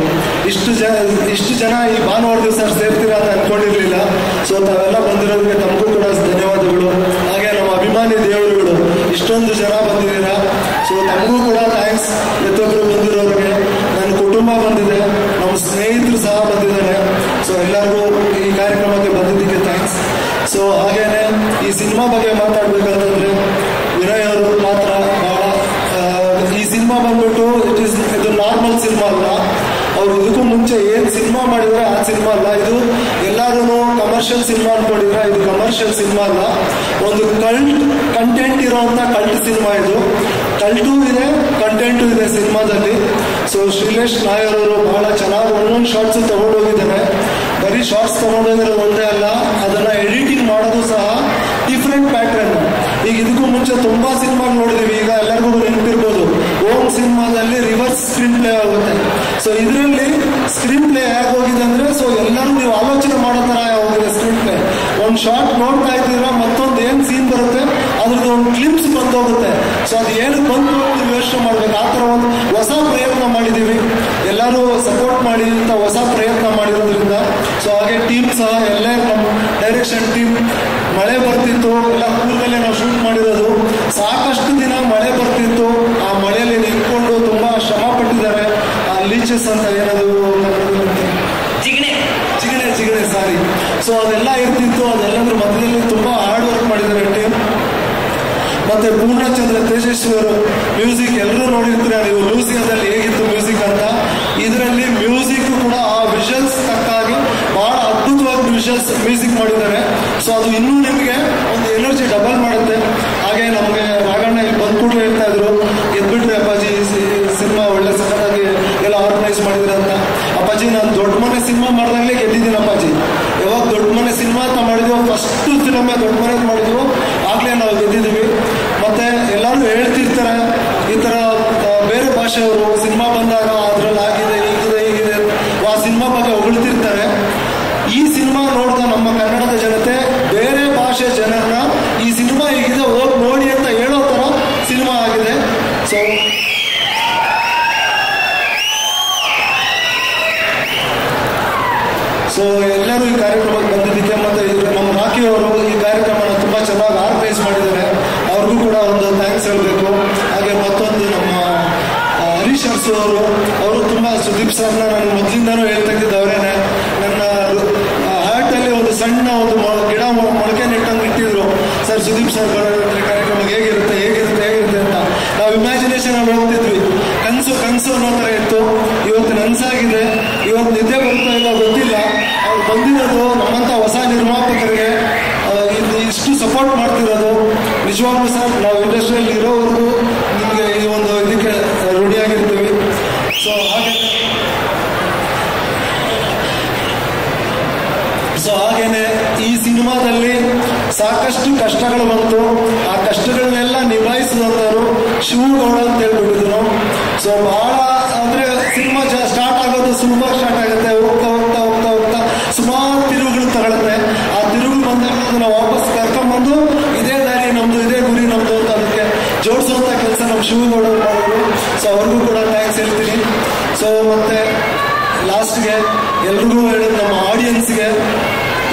ಇಷ್ಟು ಜನ ಈ ಭಾನುವಾರ ದಿವಸ ಸೇರ್ತೀರಾ ಅಂತ ಅನ್ಕೊಂಡಿರ್ಲಿಲ್ಲ. ಸೊ ತಾವೆಲ್ಲ ಬಂದಿರೋದಕ್ಕೆ ತಮಗೂ ಕೂಡ ಧನ್ಯವಾದಗಳು. ಹಾಗೆ ನಮ್ಮ ಅಭಿಮಾನಿ ದೇವರುಗಳು ಇಷ್ಟೊಂದು ಜನ ಬಂದಿದ್ದೀರಾ. ಸೊ ತಮಗೂ ಕೂಡ ಥ್ಯಾಂಕ್ಸ್. ಪ್ರತಿಯೊಬ್ಬರು ಬಂದಿರೋರಿಗೆ ನನ್ನ ಕುಟುಂಬ ಬಂದಿದೆ, ನಮ್ಮ ಸ್ನೇಹಿತರು ಸಹ ಬಂದಿದ್ದಾರೆ. ಸೊ ಎಲ್ಲರಿಗೂ ಈ ಕಾರ್ಯಕ್ರಮಕ್ಕೆ ಬಂದಿದ್ದಕ್ಕೆ ಥ್ಯಾಂಕ್ಸ್. ಸೊ ಹಾಗೇನೆ ಈ ಸಿನಿಮಾ ಬಗ್ಗೆ ಮಾತಾಡ್ಬೇಕಂತಂದ್ರೆ ವಿನಯ್ ಅವರು ಮಾತ್ರ ಬಹಳ ಈ ಸಿನಿಮಾ ಬಂದ್ಬಿಟ್ಟು ಇದು ನಾರ್ಮಲ್ ಸಿನಿಮಾ ಅಲ್ಲ. ಅವ್ರು ಇದಕ್ಕೂ ಮುಂಚೆ ಏನ್ ಸಿನಿಮಾ ಮಾಡಿದ್ರೆ ಆ ಸಿನಿಮಾ ಅಲ್ಲ. ಇದು ಎಲ್ಲರೂ ಕಮರ್ಷಿಯಲ್ ಸಿನಿಮಾ ಅನ್ಕೊಂಡಿದ್ರೆ ಇದು ಕಮರ್ಷಿಯಲ್ ಸಿನಿಮಾ ಅಲ್ಲ. ಒಂದು ಕಂಟೆಂಟ್ ಇರೋಂಥ ಕಲ್ಟ್ ಸಿನಿಮಾ ಇದು. ಕಲ್ಟು ಇದೆ, ಕಂಟೆಂಟು ಇದೆ ಸಿನಿಮಾದಲ್ಲಿ. ಸೊ ಶ್ರೀಲೇಶ್ ನಾಯರ್ ಅವರು ಬಹಳ ಚೆನ್ನಾಗಿ ಒಂದೊಂದು ಶಾರ್ಟ್ಸ್ ತಗೊಂಡೋಗಿದ್ದಾರೆ. ಬರೀ ಶಾರ್ಟ್ಸ್ ತಗೊಂಡೋಗಿರೋದು ಒಂದೇ ಅಲ್ಲ, ಅದನ್ನ ಎಡಿಟಿಂಗ್ ಮಾಡೋದು ಸಹ ಡಿಫ್ರೆಂಟ್ ಪ್ಯಾಟ್ರನ್. ಈಗ ಇದಕ್ಕೂ ಮುಂಚೆ ತುಂಬಾ ಸಿನಿಮಾ ನೋಡಿದೀವಿ. ಈಗ ಎಲ್ಲರಿಗೂ ನೆನಪಿರ್ಬೋದು, ಓಮ್ ಸಿನಿಮಾದಲ್ಲಿ ರಿವರ್ಸ್ ಸ್ಕ್ರೀನ್ ಪ್ಲೇ ಆಗುತ್ತೆ. ಸೊ ಇದರಲ್ಲಿ ಸ್ಕ್ರೀನ್ ಪ್ಲೇ ಹೇಗೆ ಹೋಗಿದೆ ಅಂದ್ರೆ, ಸೊ ಎಲ್ಲರೂ ನೀವು ಆಲೋಚನೆ ಮಾಡೋ ತರ ಹೋಗಿದೆ ಸ್ಕ್ರೀನ್ ಪ್ಲೇ. ಒಂದು ಶಾರ್ಟ್ ನೋಡ್ತಾ ಇದ್ದೀರಾ, ಮತ್ತೊಂದು ಏನ್ ಸೀನ್ ಬರುತ್ತೆ ಅದ್ರದ್ದು ಒಂದು ಕ್ಲಿಪ್ಸ್ ಬಂದೋಗುತ್ತೆ. ಸೊ ಅದು ಏನು ಬಂದು ಯೋಚನೆ ಮಾಡ್ಬೇಕು. ಆ ತರ ಒಂದು ಹೊಸ ಪ್ರಯತ್ನ ಮಾಡಿದೀವಿ. ಎಲ್ಲರೂ ಸಪೋರ್ಟ್ ಮಾಡಿ ಅಂತ ಹೊಸ ಪ್ರಯತ್ನ ಮಾಡಿರೋದ್ರಿಂದ. ಸೊ ಹಾಗೆ ಟೀಮ್ ಸಹ ಎಲ್ಲ ನಮ್ಮ ಡೈರೆಕ್ಷನ್ ಟೀಮ್. ಮಳೆ ಬರ್ತಿತ್ತು, ಎಲ್ಲ ಕೂರ್ಗಲ್ಲೇ ನಾವು ಶೂಟ್ ಮಾಡಿರೋದು. ಸಾಕಷ್ಟು ದಿನ ಮಳೆ ಬರ್ತಿತ್ತು. ಆ ಮಳೆಯಲ್ಲಿ ನಿಂತ್ಕೊಂಡು ತುಂಬಾ ಶ್ರಮ ಪಟ್ಟಿದ್ದಾರೆ. ಆ ಲೀಚಸ್ ಅಂತ ಏನದು ಜಿಗಣೆ ಸಾರಿ. ಸೊ ಅದೆಲ್ಲ ಇರ್ತಿತ್ತು. ಅದೆಲ್ಲದ್ರ ಮಧ್ಯದಲ್ಲಿ ತುಂಬಾ ಹಾರ್ಡ್ ವರ್ಕ್ ಮಾಡಿದ್ದಾರೆ ಟೀಮ್. ಮತ್ತೆ ಪೂರ್ಣಚಂದ್ರ ತೇಜಸ್ವಿ ಅವರು ಮ್ಯೂಸಿಕ್ ಎಲ್ಲರೂ ನೋಡಿರ್ತೀರ ನೀವು ಲೂಸಿಯಾದಲ್ಲಿ ಹೇಗಿತ್ತು ಮ್ಯೂಸಿಕ್ ಅಂತ. ಇದರಲ್ಲಿ ಮ್ಯೂಸಿಕ್ ಕೂಡ ಆ ವಿಷಲ್ಸ್ ತಕ್ಕಾಗಿ ಬಹಳ ಅದ್ಭುತವಾಗಿ ವಿಷಲ್ಸ್ ಮ್ಯೂಸಿಕ್ ಮಾಡಿದ್ದಾರೆ. ಸೊ ಅದು ಇನ್ನೂ ನಿಮಗೆ ಒಂದು ಎನರ್ಜಿ ಡಬಲ್ ಮಾಡುತ್ತೆ. ಹಾಗೆ ನಮಗೆ ರಾಘಣ್ಣ ಇಲ್ಲಿ ಬಂದ್ಬಿಟ್ಟು ಹೇಳ್ತಾ ಇದ್ರು, ಗೆದ್ಬಿಟ್ರೆ ಅಪ್ಪಾಜಿ ಸಿನಿಮಾ ಒಳ್ಳೆ ಸಖತ್ತಾಗಿ ಎಲ್ಲ ಆರ್ಗನೈಸ್ ಮಾಡಿದ್ರೆ ಅಂತ. ಅಪ್ಪಾಜಿ ನಾನು ದೊಡ್ಡ ಮನೆ ಸಿನಿಮಾ ಮಾಡಿದಾಗಲೇ ಗೆದ್ದಿದ್ದೀನಿ ಅಪ್ಪಾಜಿ. ಯಾವಾಗ ದೊಡ್ಡ ಮನೆ ಸಿನಿಮಾ ಅಂತ ಮಾಡಿದ್ವಿ, ಫಸ್ಟ್ ಫಿಲಮ್ ದೊಡ್ಡ ಮನೆ ಮಾಡಿದ್ವು, ಆಗ್ಲೇ ನಾವು ಗೆದ್ದಿದ್ದೀವಿ. ಮತ್ತೆ ಎಲ್ಲರೂ ಹೇಳ್ತಿರ್ತಾರೆ ಈ ತರ ಬೇರೆ ಭಾಷೆ ಭಾಷೆಯವರು ಸಿನಿಮಾ ಬಂದಾಗ ಅದ್ರಲ್ಲಿ ಆಗಿದೆ ಹೀಗಿದೆ ಆ ಸಿನಿಮಾ ಬಗ್ಗೆ ಹೊಗಳ್ತಿರ್ತಾರೆ. ಈ ಸಿನಿಮಾ ನೋಡಿದ ನಮ್ಮ ಕನ್ನಡದ ಜನತೆ ಬೇರೆ ಭಾಷೆ ಜನರನ್ನ ಈ ಸಿನಿಮಾ ಹೀಗಿದೆ ಹೋಗಿ ನೋಡಿ ಅಂತ ಹೇಳೋ ಥರ ಸಿನಿಮಾ ಆಗಿದೆ. ಸೊ ಎಲ್ಲರೂ ಈ ಕಾರ್ಯಕ್ರಮಕ್ಕೆ ಬಂದಿದ್ದಕ್ಕೆ ಮತ್ತು ನಮ್ಮ ರಾಕಿ ಅವರು ಈ ಕಾರ್ಯಕ್ರಮನ ತುಂಬ ಚೆನ್ನಾಗಿ ಆರ್ಗನೈಸ್ ಮಾಡಿದ್ದಾರೆ. ಅವ್ರಿಗೂ ಕೂಡ ಒಂದು ಥ್ಯಾಂಕ್ಸ್ ಹೇಳಬೇಕು. ಹಾಗೆ ಮತ್ತೊಂದು ನಮ್ಮ ಹರೀಶ್ ಅರ್ಸು ಅವರು ತುಂಬ ಸುದೀಪ್ ಸರ್ನ ನಾನು ಮೊದಲಿಂದನೂ ಹೇಳ್ತಾ ಇದ್ದಿದ್ದು ಅವರೇನೆ. ನನ್ನ ಹಾರ್ಟಲ್ಲಿ ಒಂದು ಸಣ್ಣ ಒಂದು ಗಿಡ ಮೊಳಕೆ ನೆಟ್ಟಂಗೆ ಇಟ್ಟಿದ್ರು. ಸರ್ ಸುದೀಪ್ ಸರ್ ಕಾರ್ಯಕ್ರಮ ಹೇಗಿರುತ್ತೆ ಅಂತ ನಾವು ಇಮ್ಯಾಜಿನೇಷನ್ ಅಲ್ಲಿ ಹೋಗ್ತಿದ್ವಿ. ಕನಸು ಅನ್ನೋ ಥರ ಇತ್ತು. ಇವತ್ತು ನನಸಾಗಿದೆ. ಇವತ್ತು ನಿದ್ದೆ ಬರ್ತಾ ಇಲ್ಲ ಗೊತ್ತಿಲ್ಲ. ಅವ್ರು ಬಂದಿರೋದು ನಮ್ಮಂಥ ಹೊಸ ನಿರ್ಮಾಪಕರಿಗೆ ಇಷ್ಟು ಸಪೋರ್ಟ್ ಮಾಡ್ತಿರೋದು ನಿಜವಾಗ್ಲೂ ಸರ್ ನಾವು ಇಂಡಸ್ಟ್ರಿಯಲ್ಲಿ ಇರೋವರೆಗೂ ನಿಮಗೆ ಈ ಒಂದು ಇದಕ್ಕೆ ರೂಢಿಯಾಗಿರ್ತೀವಿ. ಸೊ ಹಾಗೇನೆ ಈ ಸಿನಿಮಾದಲ್ಲಿ ಸಾಕಷ್ಟು ಕಷ್ಟಗಳು ಬಂತು. ಆ ಕಷ್ಟಗಳನ್ನೆಲ್ಲ ನಿಭಾಯಿಸಿದವರು ಶಿವಗೌಡ ಅಂತ ಹೇಳ್ಬಿಟ್ಟಿದ್ರು. ಸೊ ಬಹಳ ಅಂದ್ರೆ ಸಿನಿಮಾ ಸ್ಟಾರ್ಟ್ ಆಗೋದು ಸುಲಭ ಸ್ಟಾರ್ಟ್ ಆಗುತ್ತೆ. ಹೋಗ್ತಾ ಹೋಗ್ತಾ ಹೋಗ್ತಾ ಹೋಗ್ತಾ ಸುಮಾರು ತಿರುವುಗಳು ತಗೊಳುತ್ತೆ. ಆ ತಿರುವು ಬಂದಾಗ ಅದನ್ನ ವಾಪಸ್ ಕರ್ಕೊಂಡ್ಬಂದು ಇದೇ ದಾರಿ ನಮ್ದು, ಇದೇ ಗುರಿ ನಮ್ದು ಅಂತ ಅದಕ್ಕೆ ಜೋಡಿಸುವಂತ ಕೆಲಸ ನಮ್ಮ ಶಿವಗೌಡ ಮಾಡಿದ್ರು. ಸೊ ಅವ್ರಿಗೂ ಕೂಡ ಥ್ಯಾಂಕ್ಸ್ ಹೇಳ್ತೀನಿ. ಸೊ ಮತ್ತೆ ಲಾಸ್ಟ್ಗೆ ಎಲ್ರಿಗೂ ಹೇಳೋದು ನಮ್ಮ ಆಡಿಯನ್ಸ್ಗೆ,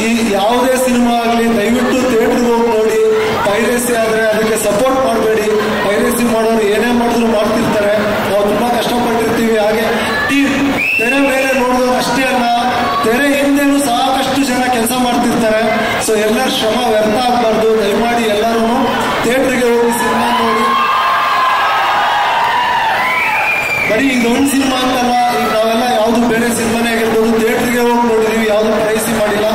ಈ ಯಾವುದೇ ಸಿನಿಮಾ ಆಗಲಿ ದಯವಿಟ್ಟು ಥಿಯೇಟ್ರಿಗೆ ಹೋಗಿ ನೋಡಿ. ಪೈರೇಸಿ ಆದರೆ ಅದಕ್ಕೆ ಸಪೋರ್ಟ್ ಮಾಡಬೇಡಿ. ಪೈರೇಸಿ ಮಾಡೋರು ಏನೇ ಮಾಡಿದ್ರು ಮಾಡ್ತಿರ್ತಾರೆ. ನಾವು ತುಂಬ ಕಷ್ಟಪಟ್ಟಿರ್ತೀವಿ. ಹಾಗೆ ತೆರೆ ಮೇಲೆ ನೋಡಿದವರು ಅಷ್ಟೇ ಅಲ್ಲ, ತೆರೆ ಹಿಂದೆನೂ ಸಾಕಷ್ಟು ಜನ ಕೆಲಸ ಮಾಡ್ತಿರ್ತಾರೆ. ಸೊ ಎಲ್ಲರ ಶ್ರಮ ವ್ಯರ್ಥ ಆಗಬಾರ್ದು. ದಯಮಾಡಿ ಎಲ್ಲರೂ ಥಿಯೇಟ್ರಿಗೆ ಹೋಗಿ ಸಿನಿಮಾ ನೋಡಿ. ಬರೀ ಇದೊಂದು ಸಿನಿಮಾ ಅಂತಲ್ಲ, ಈಗ ನಾವೆಲ್ಲ ಯಾವುದು ಬೇರೆ ಸಿನಿಮಾನೇ ಆಗಿರ್ಬೋದು ಥಿಯೇಟ್ರಿಗೆ ಹೋಗಿ ನೋಡಿದೀವಿ, ಯಾವುದು ಪ್ರೈಸಿ ಮಾಡಿಲ್ಲ.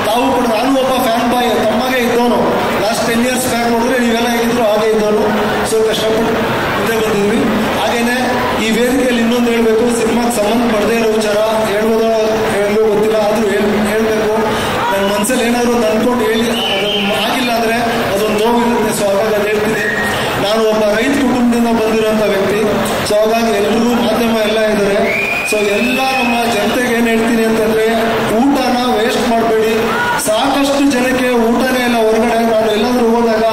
ತಾವು ಕೂಡ ನಾನು ಒಬ್ಬ ಫ್ಯಾನ್ ಬಾಯ್ ತಮ್ಮಗೆ ಇದ್ದವನು. ಲಾಸ್ಟ್ 10 years ಬ್ಯಾಕ್ ನೋಡಿದ್ರೆ ನೀವೆಲ್ಲ ಹೇಗಿದ್ರು ಹಾಗೆ ಇದ್ದವನು. ಸೊ ಕಷ್ಟಪಟ್ಟು ಮುಂದೆ ಬಂದಿದ್ವಿ. ಹಾಗೇನೆ ಈ ವೇದಿಕೆಯಲ್ಲಿ ಇನ್ನೊಂದು ಹೇಳ್ಬೇಕು, ಸಿನಿಮಾಗೆ ಸಂಬಂಧ ಪಡದೇ ಇರೋ ವಿಚಾರ ಹೇಳ್ಬೋದೋ ಹೇಳೋ ಗೊತ್ತಿಲ್ಲ, ಆದ್ರೂ ಹೇಳ್ಬೇಕು. ನನ್ನ ಮನಸ್ಸಲ್ಲಿ ಏನಾದ್ರು ಅಂದ್ಕೊಂಡು ಹೇಳಿ ಅದೊಂದು ಆಗಿಲ್ಲ ಅಂದ್ರೆ ಅದೊಂದು ನೋವಿರುತ್ತೆ. ಸೊ ಹಾಗಾಗಿ ಅದು ಹೇಳ್ತೀನಿ. ನಾನು ಒಬ್ಬ ರೈತ ಕುಟುಂಬದಿಂದ ಬಂದಿರೋಂಥ ವ್ಯಕ್ತಿ. ಸೊ ಹಾಗಾಗಿ ಎಲ್ರಿಗೂ ಮಾಧ್ಯಮ ಎಲ್ಲ ಇದ್ದಾರೆ. ಸೊ ಎಲ್ಲ ನಮ್ಮ ಜನತೆಗೆ ಏನು ಹೇಳ್ತೀನಿ ಅಂತಂದ್ರೆ, ಊಟನ ವೇಸ್ಟ್ ಮಾಡಬೇಡಿ. ಸಾಕಷ್ಟು ಜನಕ್ಕೆ ಊಟನೇ ಇಲ್ಲ ಹೊರಗಡೆ. ನಾನು ಎಲ್ಲಾದ್ರೂ ಹೋದಾಗ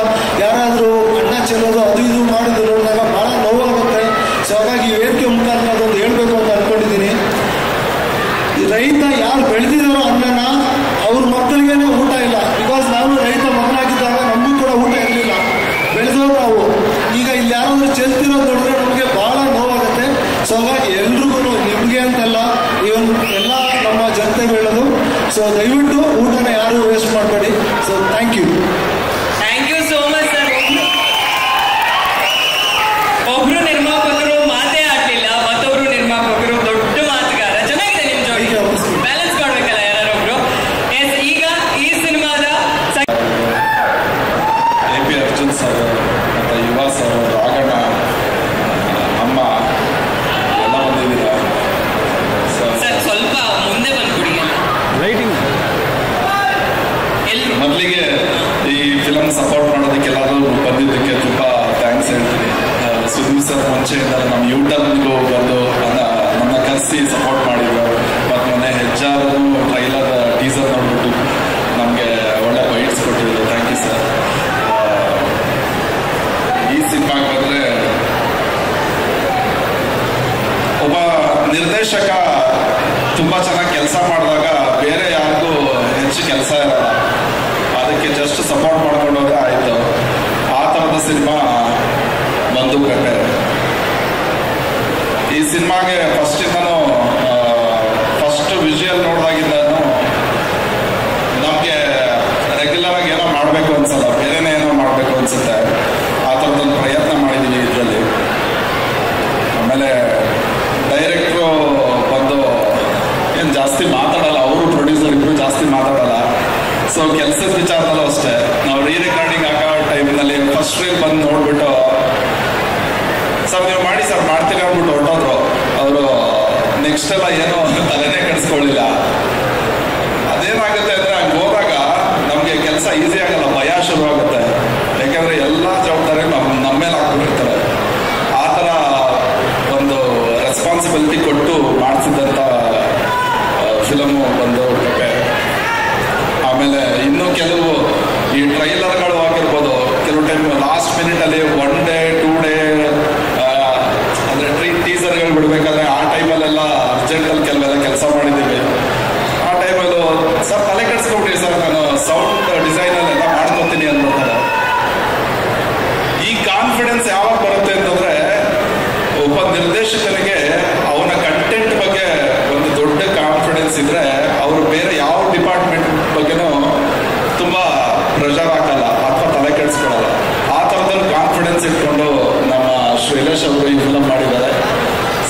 ಯಾರಾದ್ರೂ ಅನ್ನ ಚೆಲ್ಲೋದು ಅದು ಇದು ಮಾಡೋದು ನೋಡಿದಾಗ ಬಹಳ ನೋವಾಗುತ್ತೆ. ಸೊ ಹಾಗಾಗಿ ವೇದಿಕೆ ಮುಖಾಂತರ ಅದೊಂದು ಹೇಳ್ಬೇಕು ಅಂತ ಅನ್ಕೊಂಡಿದ್ದೀನಿ. ರೈತ ಯಾರು ಬೆಳೆದಿದ್ದಾರೋ ಅನ್ನನ ಅವ್ರ ಮಕ್ಕಳಿಗೇನೆ ಊಟ ಇಲ್ಲ. ಬಿಕಾಸ್ ನಾನು ರೈತ ಮಗನಾಗಿದ್ದಾಗ ನಮಗೂ ಕೂಡ ಊಟ ಇರಲಿಲ್ಲ. ಬೆಳೆದವರು ನಾವು. ಈಗ ಇಲ್ಲಿ ಯಾರಾದ್ರೂ ಚೆಲ್ತಿರೋದು ನೋಡಿದ್ರೆ ನಮಗೆ ಬಹಳ ನೋವಾಗುತ್ತೆ. ಸೊ ಹಾಗಾಗಿ ಎಲ್ರಿಗೂ ನಿಮಗೆ ಅಂತಲ್ಲ, ಇವನ್ ಎಲ್ಲ ನಮ್ಮ ಜನತೆ ಹೇಳೋದು. ಸೊ ದಯವಿಟ್ಟು ಊಟನ ಯಾರು ವೇಸ್ಟ್ ಮಾಡಬೇಡಿ. So thank you so much sir. ಒಬ್ರು ನಿರ್ಮಾಪಕರು ಮಾತೇ ಆಡ್ಲಿಲ್ಲ, ಮತ್ತೊಬ್ರು ನಿರ್ಮಾಪಕರು ದೊಡ್ಡ ಮಾತುಗಾರ. ಚೆನ್ನಾಗಿದೆ ನಿಮ್ ಜೋಡಿ, ಬ್ಯಾಲೆನ್ಸ್ ಮಾಡ್ಬೇಕಲ್ಲ ಯಾರೊಬ್ರು. ಈಗ ಈ ಸಿನಿಮಾದ AP ಅರ್ಜುನ್ ಸರ್ ಮತ್ತು ಯುವ ಸರ್, ರಾಘಣ್ಣ, ಅಮ್ಮ ಎಲ್ಲ ಬಂದಿದ್ದೀರಾ ಸರ್. ಸ್ವಲ್ಪ ಮುಂದೆ ಬಂದ್ಬಿಡಿ. ಮೊದಲಿಗೆ ಈ ಫಿಲಮ್ ಸಪೋರ್ಟ್ ಮಾಡೋದಕ್ಕೆಲ್ಲರೂ ಬಂದಿದ್ದಕ್ಕೆ ತುಂಬ ಥ್ಯಾಂಕ್ಸ್ ಹೇಳ್ತೀನಿ. ಸುದೀಪ್ ಸರ್ ಮುಂಚೆಯಿಂದ ನಮ್ಮ ಯೂಟ್ಯೂಬ್ಗೂ ಬಂದು ನನ್ನ ಕರೆಸಿ ಸಪೋರ್ಟ್ ಮಾಡಿದ್ರು. ಮತ್ತು ಮೊನ್ನೆ ಹೆಜ್ಜಾರು ಟ್ರೈಲರ್ ಟೀಸರ್ ನೋಡ್ಬಿಟ್ಟು ನಮಗೆ ಒಳ್ಳೆ ಬೈಟ್ಸ್ ಕೊಟ್ಟಿದ್ರು. Thank you sir. ಈ ಸಿನಿಮಾಗೆ ಬಂದರೆ ಒಬ್ಬ ನಿರ್ದೇಶಕ ತುಂಬ ಚೆನ್ನಾಗಿ ಕೆಲಸ ಮಾಡಿದಾಗ ಬೇರೆ ಯಾರಿಗೂ ಹೆಚ್ಚು ಕೆಲಸ ಇರಲ್ಲ. ಅದಕ್ಕೆ ಜಸ್ಟ್ ಸಪೋರ್ಟ್ ಮಾಡ್ಕೊಂಡು ಹೋದ್ರೆ ಆಯಿತು. ಆ ಥರದ ಸಿನಿಮಾ ಬಂಧುಕಟ್ಟೆ. ಈ ಸಿನಿಮಾಗೆ ಫಸ್ಟಿಂದನೂ ಫಸ್ಟ್ ವಿಜುವಲ್ ನೋಡಿದಾಗಿಂದನೂ ನಮಗೆ ರೆಗ್ಯುಲರ್ ಆಗಿ ಏನೋ ಮಾಡಬೇಕು ಅನ್ಸಲ್ಲ, ಬೇರೆನೇ ಏನೋ ಮಾಡಬೇಕು ಅನ್ಸುತ್ತೆ. ಆ ಥರದೊಂದು ಪ್ರಯತ್ನ ಮಾಡಿದ್ದೀವಿ ಇದರಲ್ಲಿ. ಆಮೇಲೆ ಡೈರೆಕ್ಟ್ರು ಬಂದು ಏನು ಜಾಸ್ತಿ ಮಾತಾಡಲ್ಲ, ಅವರು ಪ್ರೊಡ್ಯೂಸರ್ ಇಬ್ಬರು ಜಾಸ್ತಿ ಮಾತಾಡಲ್ಲ. ಸೊ ಕೆಲಸದ ವಿಚಾರದಲ್ಲೂ ಅಷ್ಟೇ, ನಾವು ರೀ ರೆಕಾರ್ಡಿಂಗ್ ಆಗೋ ಟೈಮ್ನಲ್ಲಿ ಫಸ್ಟ್ ರೀಲ್ ಬಂದು ನೋಡ್ಬಿಟ್ಟು ಸರ್ ನೀವು ಮಾಡಿ ಸರ್ ಮಾಡ್ತೀನಿ ಅಂದ್ಬಿಟ್ಟು ಹೊರಟೋದ್ರು. ಅವರು ನೆಕ್ಸ್ಟ್ ಎಲ್ಲ ಏನೋ ತಲೆನೇ ಕೆಡಿಸ್ಕೊಳ್ಳಿಲ್ಲ. ಅದೇನಾಗುತ್ತೆ ಅಂದರೆ ಹಂಗೆ ಹೋದಾಗ ನಮಗೆ ಕೆಲಸ ಈಸಿ ಆಗಲ್ಲ, ಭಯ ಶುರುವಾಗುತ್ತೆ. ಯಾಕೆಂದರೆ ಎಲ್ಲ ಜವಾಬ್ದಾರಿ ನಮ್ಮ ಮೇಲೆ ಹಾಕ್ಬಿಟ್ಟಿರ್ತಾರೆ. ಆ ಥರ ಒಂದು ಕೊಟ್ಟು ಮಾಡಿಸಿದಂಥ ಫಿಲಮು ಬಂದು ಪೆಪೆ. ಆಮೇಲೆ ಇನ್ನೂ ಕೆಲವು ಈ ಟ್ರೈಲರ್ಗಳು ಆಗಿರ್ಬೋದು, ಕೆಲವು ಟೈಮ್ ಲಾಸ್ಟ್ ಮಿನಿಟಲ್ಲಿ 1 ಡೇ 2 ಡೇ ಅಂದರೆ ಟೀಸರ್ಗಳು ಬಿಡಬೇಕಾದ್ರೆ ಆ ಟೈಮಲ್ಲೆಲ್ಲ ಅರ್ಜೆಂಟಲ್ಲಿ ಕೆಲವೆಲ್ಲ ಕೆಲಸ ಮಾಡಿದ್ದೀವಿ. ಆ ಟೈಮಲ್ಲೂ ಸರ್ ತಲೆ ಕೆಡಿಸ್ಕೊಬಿಟ್ರಿ ಸರ್, ನಾನು ಸೌಂಡ್ ಡಿಸೈನಲ್ಲೆಲ್ಲ ಮಾಡ್ಕೊತೀನಿ ಅಂದ್ಬಿಡ್ತಾರೆ. ಈ ಕಾನ್ಫಿಡೆನ್ಸ್ ಯಾವಾಗ ಬರುತ್ತೆ ಅಂತಂದ್ರೆ, ಒಬ್ಬ ನಿರ್ದೇಶಕನಿಗೆ ಅವನ ಕಂಟೆಂಟ್ ಬಗ್ಗೆ ಒಂದು ದೊಡ್ಡ ಕಾನ್ಫಿಡೆನ್ಸ್ ಇದ್ರೆ ಅವರು ಬೇರೆ ಯಾವ ಡಿಪಾರ್ಟ್ಮೆಂಟ್ ಬಗ್ಗೆನೂ ತುಂಬಾ ಪ್ರೆಷರ್ ಹಾಕಲ್ಲ ಅಥವಾ ತಲೆ ಕೆಡಿಸ್ಕೊಳ್ಳಲ್ಲ. ಆ ಥರದಲ್ಲಿ ಕಾನ್ಫಿಡೆನ್ಸ್ ಇಟ್ಕೊಂಡು ನಮ್ಮ ಶ್ರೀಲೇಶ್ ಅವರು ಈ ಫಿಲಮ್ ಮಾಡಿದ್ದಾರೆ.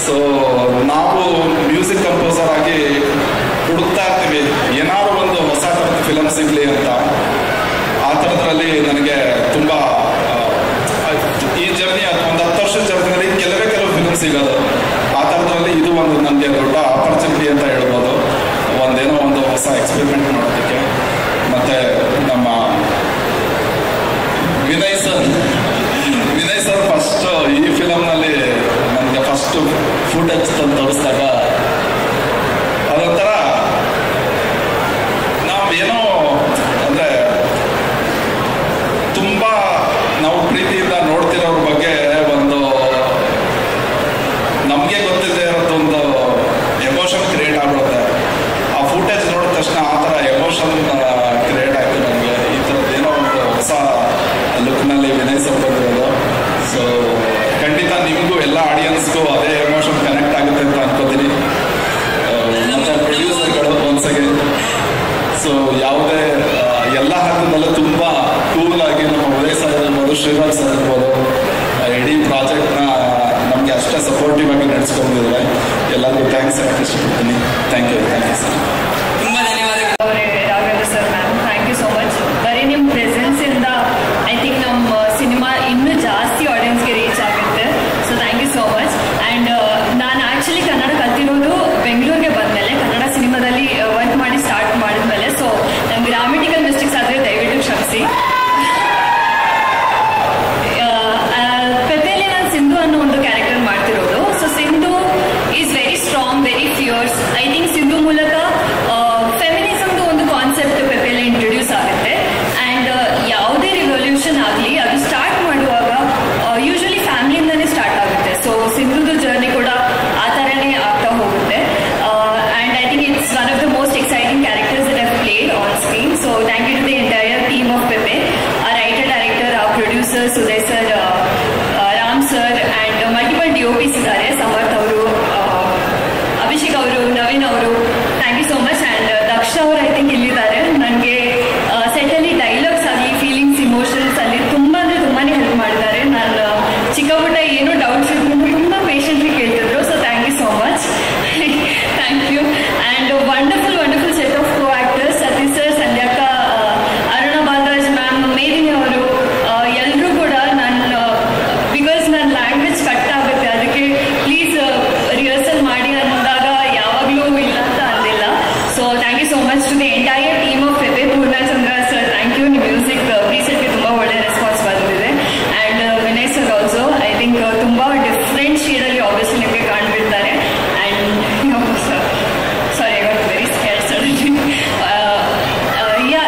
ಸೊ ನಾವು ಮ್ಯೂಸಿಕ್ ಕಂಪೋಸರ್ ಆಗಿ ಹುಡುಕ್ತಾ ಇರ್ತೀವಿ ಏನಾದ್ರು ಒಂದು ಹೊಸ ಥರದ ಫಿಲಮ್ ಸಿಗ್ಲಿ ಅಂತ. ಆ ಥರದ್ರಲ್ಲಿ ನನಗೆ ತುಂಬ ಈ ಜರ್ನಿ ಒಂದು 10 ವರ್ಷದ ಜರ್ನಿಯಲ್ಲಿ ಕೆಲವು ಫಿಲಮ್ ಸಿಗೋದು. ಆ ಥರದ್ರಲ್ಲಿ ಇದು ಒಂದು ನನಗೆ ದೊಡ್ಡ ಆಪರ್ಚುನಿಟಿ ಅಂತ ಹೇಳ್ಬೋದು, ಒಂದೇನೋ ಒಂದು ಹೊಸ ಎಕ್ಸ್ಪೆರಿಮೆಂಟ್ ಮಾಡೋದಕ್ಕೆ. ಮತ್ತೆ ನಮ್ಮ ವಿನಯ್ ಸರ್ ಫಸ್ಟ್ ಈ ಫಿಲಮ್ನಲ್ಲಿ ನನಗೆ ಫಸ್ಟ್ ಫುಟೇಜ್ ತಂದು ತೋರಿಸಿದಾಗ ಅದೊಂಥರ ನಾವೇನೋ ಅಂದರೆ ತುಂಬ ನಾವು ಪ್ರೀತಿಯಿಂದ ನೋಡ್ತಿರೋರ ಬಗ್ಗೆ ಒಂದು ನಮಗೆ ಗೊತ್ತಿಲ್ಲದೆ ಇರೋದೊಂದು ಎಮೋಷನ್ ಕ್ರಿಯೇಟ್ ಆಗ್ಬಿಡುತ್ತೆ. ಆ ಫುಟೇಜ್ ನೋಡಿದ ತಕ್ಷಣ ಆ ಥರ ಎಮೋಷನ್ ಕ್ರಿಯೇಟ್ ಆಯಿತು ನನಗೆ. ಈ ಥರದ್ದು ಏನೋ ಒಂದು ಹೊಸ ಲುಕ್ನಲ್ಲಿ ವಿನಯ್ ಸರ್ ಬಂದಿರೋದು. ಸೊ ಖಂಡಿತ ನಿಮಗೂ ಎಲ್ಲ ಆಡಿಯನ್ಸ್ಗೂ ಅದೇ ಎಮೋಷನ್ ಕನೆಕ್ಟ್ ಆಗುತ್ತೆ ಅಂತ ಅನ್ಕೋತೀನಿ. ಮತ್ತು ಪ್ರೊಡ್ಯೂಸರ್ಗಳು ಒಂದ್ಸಗೆ ಸೊ ಯಾವುದೇ ಎಲ್ಲ ಹಂತದಲ್ಲೂ ತುಂಬ ಕೂಲ್ ಆಗಿ ನಮ್ಮ ಉದಯ್ ಸರ್ ಇರ್ಬೋದು, ಶ್ರೀರಾಮ್ ಸರ್ ಇರ್ಬೋದು, ಇಡೀ ಪ್ರಾಜೆಕ್ಟ್ನ ನಮಗೆ ಅಷ್ಟೇ ಸಪೋರ್ಟಿವ್ ಆಗಿ ನಡೆಸ್ಕೊಂಡಿದ್ದಾರೆ. ಎಲ್ಲರಿಗೂ ಥ್ಯಾಂಕ್ಸ್ ಹೇಳಕ್ಕೆ ಇಷ್ಟಪಡ್ತೀನಿ. Thank you sir. ತುಂಬ ಧನ್ಯವಾದಗಳು Raghavendra sir ma'am, thank you so much. ಬರೀ ನಿಮ್ಮ ಪ್ರೆಸೆನ್ಸ್ ಇಂದ ಐ ಥಿಂಕ್ ನಮ್ಮ ಸಿನಿಮಾ ಇನ್ನೂ ಜಾಸ್ತಿ ಆಡಿಯನ್ಸ್ಗೆ ರೀಚ್ ಆಗುತ್ತೆ. So thank you so much. And ನಾನು ಆ್ಯಕ್ಚುಲಿ ಕನ್ನಡ ಕಲ್ತಿರೋದು ಬೆಂಗಳೂರಿಗೆ ಬಂದಮೇಲೆ, ಕನ್ನಡ ಸಿನಿಮಾದಲ್ಲಿ ವರ್ಕ್ ಮಾಡಿ ಸ್ಟಾರ್ಟ್ ಮಾಡಿದ್ಮೇಲೆ. ಸೊ ನಮ್ಗೆ ಗ್ರಾಮೆಟಿಕಲ್ ಮಿಸ್ಟೇಕ್ಸ್ ಆದರೆ ದಯವಿಟ್ಟು ಕ್ಷಮಿಸಿ. ಪೆಪೆಯಲ್ಲಿ ನಾನು ಸಿಂಧು ಅನ್ನೋ ಒಂದು ಕ್ಯಾರೆಕ್ಟರ್ ಮಾಡ್ತಿರೋದು. So Sindhu is very strong, very fierce. I think Sindhu ಮೂಲಕ ಫೆಮಿನಿಸಮ್ದು ಒಂದು ಕಾನ್ಸೆಪ್ಟ್ ಪೆಪೆಯಲ್ಲಿ ಇಂಟ್ರೊಡ್ಯೂಸ್ ಆಗುತ್ತೆ. ಆ್ಯಂಡ್ ಯಾವುದೇ ರಿವಲ್ಯೂಷನ್ ಆಗಲಿ ಅದು ಸ್ಟಾರ್ಟ್ ಮಾಡುವಾಗ ಯೂಶಲಿ ಫ್ಯಾಮಿಲಿಯಿಂದನೇ ಸ್ಟಾರ್ಟ್ ಆಗುತ್ತೆ. ಸೊ ಸಿಂಧುದು ಜರ್ನಿ ಕೂಡ ಆ ಥರನೇ ಆಗ್ತಾ ಹೋಗುತ್ತೆ. And I think it's one of the most exciting characters that I've played on screen. So thank you to the entire team of Pepe, our writer, director, our producer, Sudhay sir, Ram sir, and multiple DOPs ಇದ್ದಾರೆ. ಸಮರ್ಥ್ ಅವರು, ಅಭಿಷೇಕ್ ಅವರು, ನವೀನ್ ಅವರು, thank you so much. And Daksha ಅವರು I think ಇಲ್ಲಿದ್ದಾರೆ. ನನಗೆ ಸೆಟ್ಟಲ್ಲಿ dialogues ಆಗಲಿ, feelings, emotions ಅಲ್ಲಿ ತುಂಬ ಅಂದರೆ ತುಂಬಾನೇ ಹೆಲ್ಪ್ ಮಾಡಿದ್ದಾರೆ. ನಾನು ಚಿಕ್ಕ ಪುಟ್ಟ ಏನೋ ಡೌಟ್ಸ್ ಇದ್ಕೊಂಡು ತುಂಬ ಪೇಷಂಟ್ಲಿ ಕೇಳ್ತಿದ್ರು. So thank you so much. Thank you. And wonderful set of co actors, Satish sir, ಸಂಧ್ಯಾಕ, ಅರುಣ ಬಾಲರಾಜ್ ಮ್ಯಾಮ್, ಮೇದಿನಿ ಅವರು, ಎಲ್ಲರೂ ಕೂಡ ಬಿಕಾಸ್ ನನ್ನ ಲ್ಯಾಂಗ್ವೇಜ್ ಕಟ್ ಆಗುತ್ತೆ, ಅದಕ್ಕೆ ಪ್ಲೀಸ್ ರಿಹರ್ಸಲ್ ಮಾಡಿ ಅಂದಾಗ ಯಾವಾಗಲೂ ಇಲ್ಲ ಅಂತ ಅಂದಿಲ್ಲ. So thank you so much to the entire team of Pepe. Poornachandra sir, thank you. ನಿಮ್ಮ ಮ್ಯೂಸಿಕ್ ಪ್ರೀಸೆಟ್ಗೆ ತುಂಬ ಒಳ್ಳೆ ರೆಸ್ಪಾನ್ಸ್ ಬಂದಿದೆ. And Vinay sir also I think ತುಂಬ ಡಿಫ್ರೆಂಟ್ ಶೇಡಲ್ಲಿ ಆಬ್ವಿಯಸ್ಲಿ ನಿಮಗೆ ಕಾಣ್ಬಿಡ್ತಾರೆ. And sorry, I got very scared suddenly.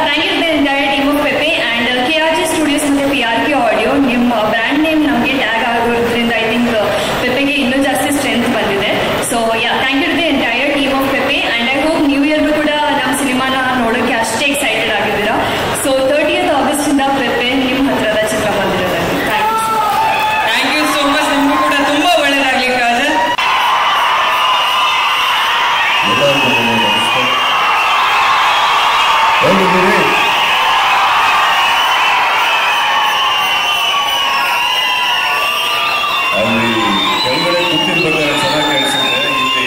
Thank you the entire team of Pepe and KRG studios ಮತ್ತು PRK ಆಡಿಯೋ. ನಿಮ್ಮ ಬ್ರ್ಯಾಂಡ್ ನೇಮ್ ನಮಗೆ ಟ್ಯಾಗ್ ಆಗೋದ್ರಿಂದ ಐ ಥಿಂಕ್ ಪೆಪೆಗೆ ಇನ್ನೂ ಜಾಸ್ತಿ ಸ್ಟ್ರೆಂತ್ ಬಂದಿದೆ. So thank you to the entire team of Pepe. And I hope new ಇಯರ್ಗೂ ಕೂಡ ನಮ್ಮ ಸಿನಿಮಾನ ನೋಡೋಕ್ಕೆ ಅಷ್ಟೇ ಎಕ್ಸೈಟೆಡ್ ಆಗಿದ್ದೀರಾ. ಸೊ 30th ಆಗಸ್ಟಿಂದ ಪೆಪೆ ನಿಮ್ಮ ಹತ್ರದ ಚಿತ್ರಮಂದಿರದಲ್ಲಿ. Thank you so much. ನಿಮಗೂ ಕೂಡ ತುಂಬ ಒಳ್ಳೆಯದಾಗಲಿ ಕಾಜಲ್. ಅಲ್ಲಿ ಕೆಳಗಡೆ ಕೂತಿರ್ಬೇಕಾದ್ರೆ ಚೆನ್ನಾಗಿ ಕೇಳಿಸುತ್ತೆ, ಇಲ್ಲಿ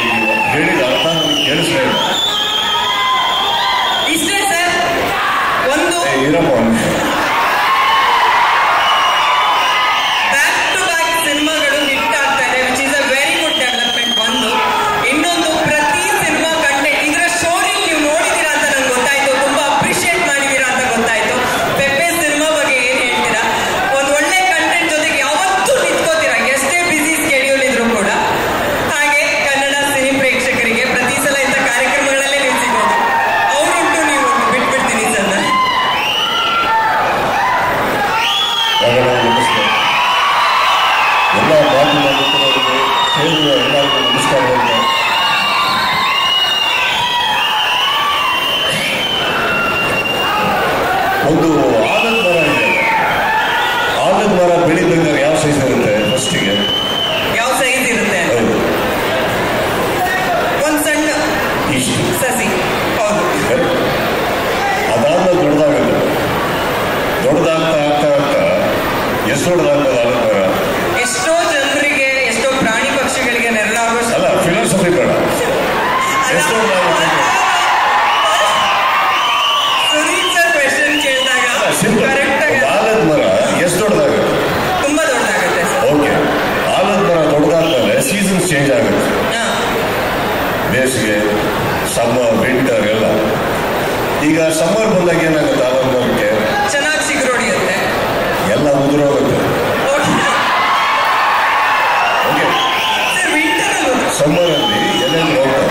ಹೇಳಿದ ಅರ್ಥ ನಮಗೆ ಕೇಳಿಸ್ತಾ ಇಲ್ಲ. ಇಷ್ಟೇ ಸರ್, ಒಂದು ಇರಪ್ಪ ಬ್ಯಾಕ್ ಟು ಬ್ಯಾಕ್ ಸಿನಿಮಾಗಳು ಹಿಟ್ ಆಗ್ತಾ ಇದೆ, which is a very good development. ಒಂದು ಇನ್ನೊಂದು, ಪ್ರತಿ ಸಿನಿಮಾ ಕಂಟೆಂಟ್ ಇದರ ಸ್ಟೋರಿ ನೀವು ನೋಡಿದ್ದೀರಾ ಅಂತ ನಂಗೆ ಗೊತ್ತಾಯ್ತು, ತುಂಬಾ ಅಪ್ರಿಷಿಯೇಟ್ ಮಾಡಿದ್ದೀರಾ ಅಂತ ಗೊತ್ತಾಯ್ತು. ಪೆಪೆ ಸಿನಿಮಾ ಬಗ್ಗೆ ಏನ್ ಹೇಳ್ತೀರಾ? ಒಂದು ಒಳ್ಳೆ ಕಂಟೆಂಟ್ ಜೊತೆಗೆ ಯಾವತ್ತೂ ನಿಂತ್ಕೋತೀರಾ, ಎಷ್ಟೇ ಬಿಸಿ ಸ್ಕೆಡ್ಯೂಲ್ ಇದ್ರು ಕೂಡ. ಹಾಗೆ ಕನ್ನಡ ಚೇಂಜ್ ಆಗುತ್ತೆ. ಬೇಸಿಗೆ, ಸಮ್ಮರ್, ವಿಂಟರ್ ಎಲ್ಲ. ಈಗ ಸಮ್ಮರ್ ಬಂದಾಗ ಏನಾಗುತ್ತೆ ಆಲಂಬರಕ್ಕೆ ಚೆನ್ನಾಗಿ ಸಿಗರೋಡಿಯುತ್ತೆ, ಎಲ್ಲ ಉದುರೋಗುತ್ತೆ. ಸಮ್ಮರಲ್ಲಿ ಎಲೆ ಹೋಗ್ತವೆ,